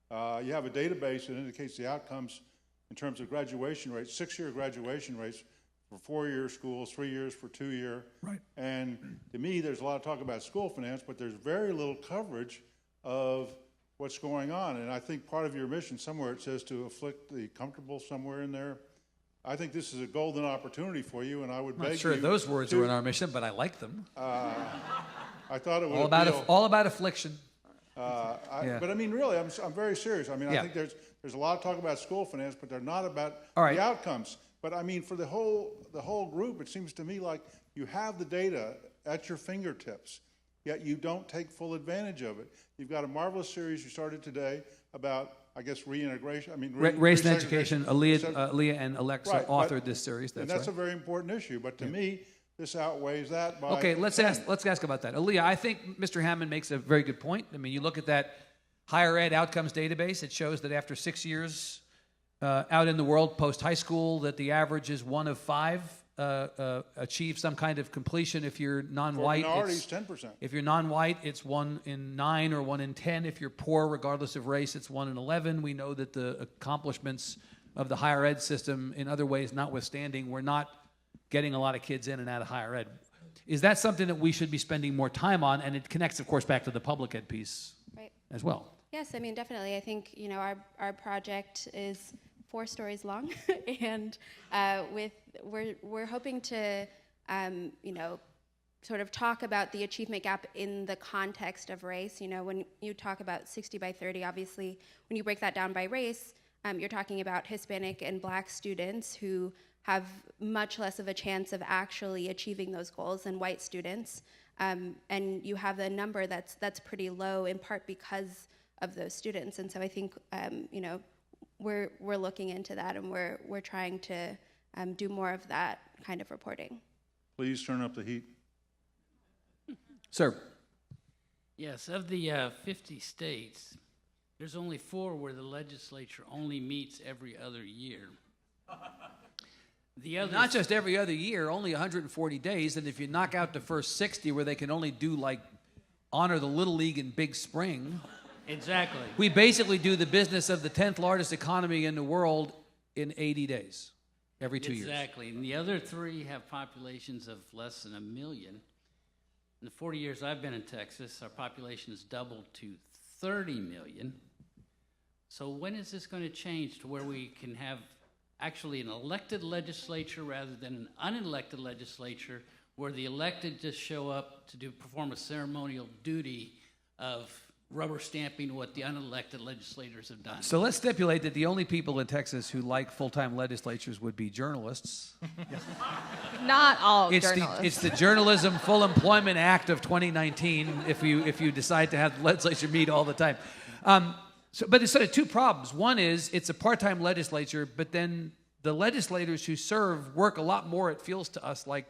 You have a database that indicates the outcomes in terms of graduation rates, 6-year graduation rates for 4-year schools, 3 years for 2-year. Right. And to me, there's a lot of talk about school finance, but there's very little coverage of what's going on. And I think part of your mission, somewhere it says to afflict the comfortable somewhere in there. I think this is a golden opportunity for you, and I would beg you. I'm not sure those words were in our mission, but I like them. I thought it would all about affliction. But I mean, really, I'm very serious. I mean, I think there's a lot of talk about school finance, but they're not about the outcomes. But I mean, for the whole group, it seems to me like you have the data at your fingertips, yet you don't take full advantage of it. You've got a marvelous series you started today about I guess, reintegration, I mean. Race and resegregation. education, So- Aliyya and Alexa Right, authored but- this series, And that's that's a right. very important issue, but to me, this outweighs that by. Okay, let's 10. ask about that. Aliyya, I think Mr. Hammond makes a very good point. I mean, you look at that higher ed outcomes database, it shows that after 6 years out in the world post-high school, that the average is 1 of 5 achieve some kind of completion. If you're non-white, For minorities, 10%. If you're non-white, it's 1 in 9 or 1 in 10. If you're poor, regardless of race, it's 1 in 11. We know that the accomplishments of the higher ed system, in other ways notwithstanding, we're not getting a lot of kids in and out of higher ed. Is that something that we should be spending more time on? And it connects, of course, back to the public ed piece Right. as well. Yes, I mean, definitely. I think, our project is 4 stories long, and we're hoping to, sort of talk about the achievement gap in the context of race. When you talk about 60 by 30, obviously, when you break that down by race, you're talking about Hispanic and Black students who have much less of a chance of actually achieving those goals than white students. And you have a number that's pretty low, in part because of those students. And so I think, we're looking into that, and we're trying to do more of that kind of reporting. Please turn up the heat. Sir. Yes, of the 50 states, there's only 4 where the legislature only meets every other year. The other Not just every other year, only 140 days. And if you knock out the first 60 where they can only do like honor the Little League in Big Spring. Exactly. We basically do the business of the 10th largest economy in the world in 80 days, every 2 years. Exactly. And the other 3 have populations of less than 1 million. In the 40 years I've been in Texas, our population has doubled to 30 million. So when is this going to change to where we can have actually an elected legislature rather than an unelected legislature, where the elected just show up to perform a ceremonial duty of rubber stamping what the unelected legislators have done? So let's stipulate that the only people in Texas who like full-time legislatures would be journalists. Not all It's journalists. the Journalism Full Employment Act of 2019. If you decide to have the legislature meet all the time, but there's sort of 2 problems. One is it's a part-time legislature, but then the legislators who serve work a lot more, it feels to us like,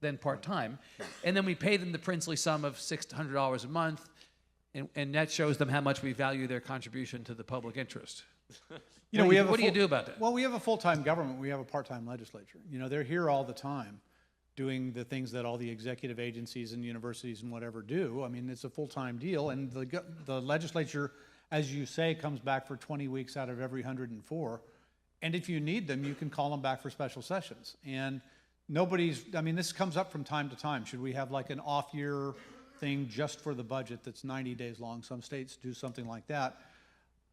than part-time, and then we pay them the princely sum of $600 a month, and that shows them how much we value their contribution to the public interest. What do you do about that? Well, we have a full-time government. We have a part-time legislature. They're here all the time doing the things that all the executive agencies and universities and whatever do. I mean, it's a full-time deal, and the legislature, as you say, comes back for 20 weeks out of every 104. And if you need them, you can call them back for special sessions. And this comes up from time to time. Should we have like an off-year thing just for the budget that's 90 days long? Some states do something like that.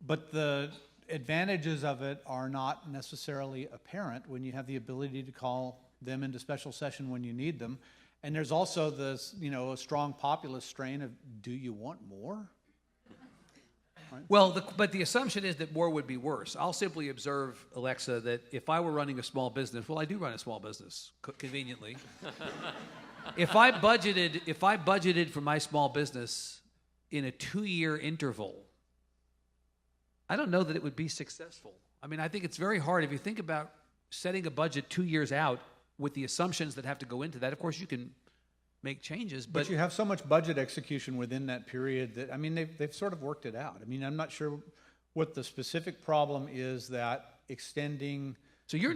But the advantages of it are not necessarily apparent when you have the ability to call them into special session when you need them. And there's also this, a strong populist strain of, do you want more? Right? Well, but the assumption is that more would be worse. I'll simply observe, Alexa, that if I were running a small business, well, I do run a small business, conveniently. If I budgeted for my small business in a 2-year interval, I don't know that it would be successful. I mean, I think it's very hard if you think about setting a budget 2 years out with the assumptions that have to go into that. Of course, you can make changes, but you have so much budget execution within that period that, they've sort of worked it out. I'm not sure what the specific problem is that extending. So you're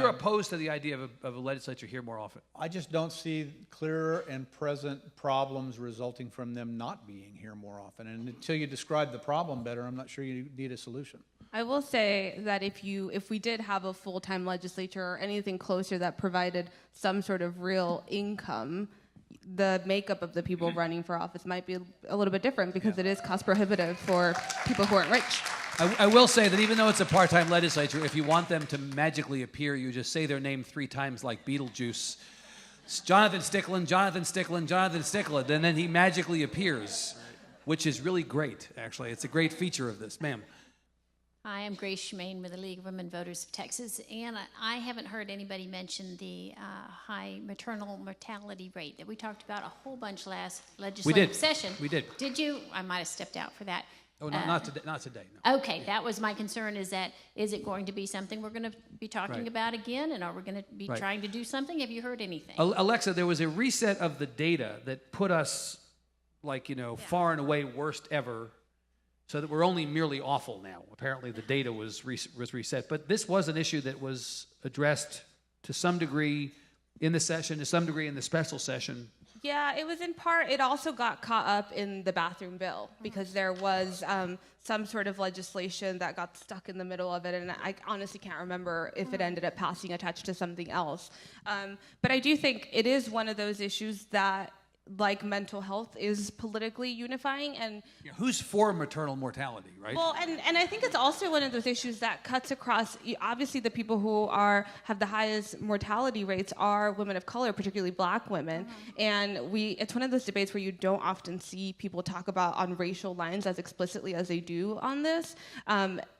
opposed to the idea of a legislature here more often? I just don't see clear and present problems resulting from them not being here more often. And until you describe the problem better, I'm not sure you need a solution. I will say that if we did have a full-time legislature or anything closer that provided some sort of real income, the makeup of the people running for office might be a little bit different, because it is cost prohibitive for people who aren't rich. I will say that even though it's a part-time legislature, if you want them to magically appear, you just say their name 3 times like Beetlejuice. Jonathan Stickland, Jonathan Stickland, Jonathan Stickland, and then he magically appears, which is really great, actually. It's a great feature of this. Ma'am. Hi, I'm Grace Shemaine with the League of Women Voters of Texas, and I haven't heard anybody mention the high maternal mortality rate that we talked about a whole bunch last legislative session. We did. Did you? I might have stepped out for that. Oh, not today. Not today. No. Okay, that was my concern, is it going to be something we're going to be talking Right. about again, and are we going to be Right. trying to do something? Have you heard anything? Alexa, there was a reset of the data that put us, far and away worst ever, so that we're only merely awful now. Apparently, the data was reset, but this was an issue that was addressed to some degree in the session, to some degree in the special session. Yeah, it was in part. It also got caught up in the bathroom bill because there was some sort of legislation that got stuck in the middle of it, and I honestly can't remember if it ended up passing attached to something else. But I do think it is one of those issues that, like mental health, is politically unifying. And Who's for maternal mortality, right? well, and I think it's also one of those issues that cuts across. Obviously, the people who have the highest mortality rates are women of color, particularly Black women. And it's one of those debates where you don't often see people talk about on racial lines as explicitly as they do on this.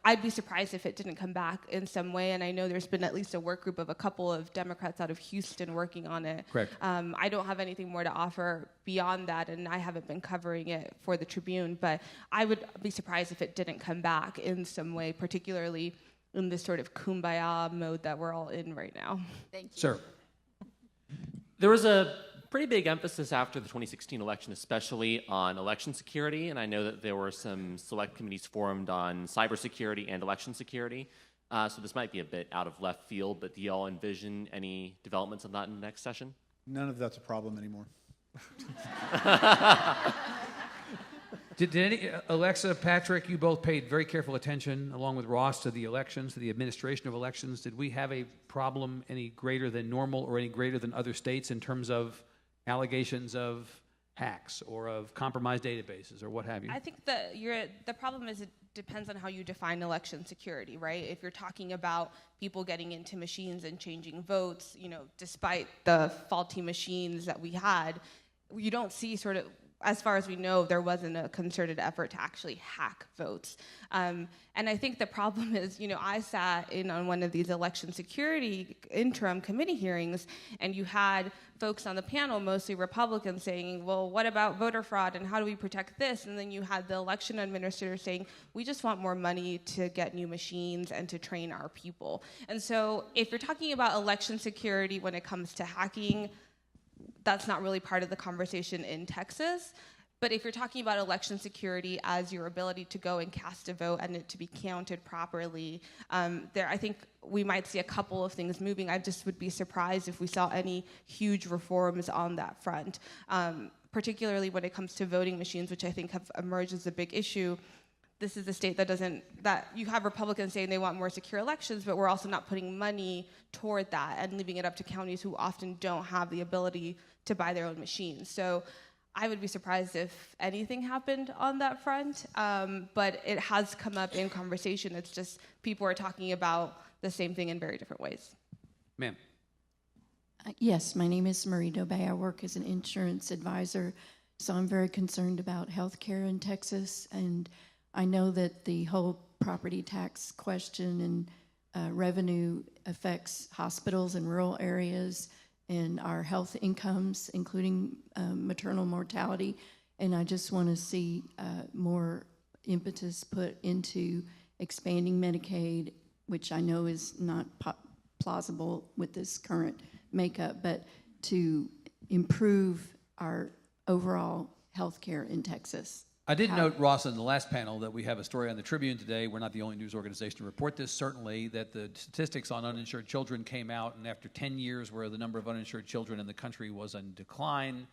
I'd be surprised if it didn't come back in some way. And I know there's been at least a work group of a couple of Democrats out of Houston working on it. Correct. I don't have anything more to offer beyond that, and I haven't been covering it for the Tribune, but I would be surprised if it didn't come back in some way, particularly in this sort of kumbaya mode that we're all in right now. Thank you. Sir. There was a pretty big emphasis after the 2016 election, especially on election security, and I know that there were some select committees formed on cybersecurity and election security. So this might be a bit out of left field, but do y'all envision any developments on that in the next session? None of that's a problem anymore. Did any, Alexa, Patrick, you both paid very careful attention, along with Ross, to the elections, to the administration of elections. Did we have a problem any greater than normal or any greater than other states in terms of allegations of hacks or of compromised databases or what have you? I think the problem is it depends on how you define election security, right? If you're talking about people getting into machines and changing votes, despite the faulty machines that we had, you don't see sort of, as far as we know, there wasn't a concerted effort to actually hack votes. And I think the problem is, I sat in on one of these election security interim committee hearings, and you had folks on the panel, mostly Republicans, saying, well, what about voter fraud and how do we protect this? And then you had the election administrator saying, we just want more money to get new machines and to train our people. And so if you're talking about election security when it comes to hacking, that's not really part of the conversation in Texas. But if you're talking about election security as your ability to go and cast a vote and it to be counted properly, I think we might see a couple of things moving. I just would be surprised if we saw any huge reforms on that front, particularly when it comes to voting machines, which I think have emerged as a big issue. This is a state that you have Republicans saying they want more secure elections, but we're also not putting money toward that and leaving it up to counties who often don't have the ability to buy their own machines. So I would be surprised if anything happened on that front, but it has come up in conversation. It's just people are talking about the same thing in very different ways. Ma'am. Yes, my name is Marie Dobay. I work as an insurance advisor, so I'm very concerned about health care in Texas, and I know that the whole property tax question and revenue affects hospitals in rural areas and our health incomes, including maternal mortality. And I just want to see more impetus put into expanding Medicaid, which I know is not plausible with this current makeup, but to improve our overall health care in Texas. I did note, Ross, in the last panel that we have a story on the Tribune today. We're not the only news organization to report this, certainly, that the statistics on uninsured children came out, and after 10 years where the number of uninsured children in the country was in decline,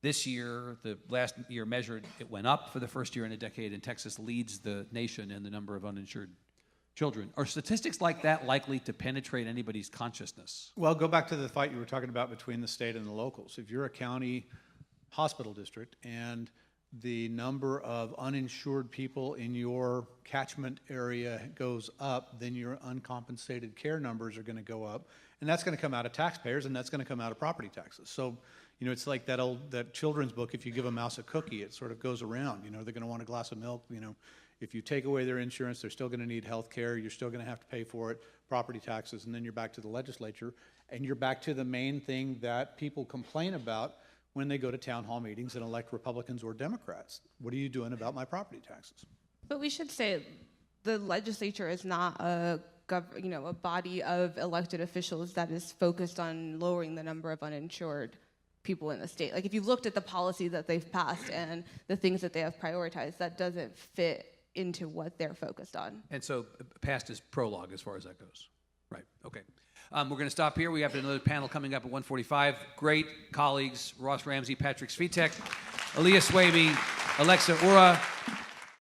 this year, the last year measured, it went up for the first year in a decade, and Texas leads the nation in the number of uninsured children. Are statistics like that likely to penetrate anybody's consciousness? Well, go back to the fight you were talking about between the state and the locals. If you're a county hospital district and the number of uninsured people in your catchment area goes up, then your uncompensated care numbers are going to go up, and that's going to come out of taxpayers, and that's going to come out of property taxes. So, it's like that children's book, if you give a mouse a cookie, it sort of goes around. They're going to want a glass of milk. If you take away their insurance, they're still going to need health care. You're still going to have to pay for it, property taxes, and then you're back to the legislature, and you're back to the main thing that people complain about, when they go to town hall meetings and elect Republicans or Democrats. What are you doing about my property taxes? But we should say the legislature is not a body of elected officials that is focused on lowering the number of uninsured people in the state. Like if you looked at the policy that they've passed and the things that they have prioritized, that doesn't fit into what they're focused on. And so past is prologue as far as that goes. Right, okay. We're going to stop here. We have another panel coming up at 1:45. Great colleagues, Ross Ramsey, Patrick Svitek, Aliyya Swaby, Alexa Ura,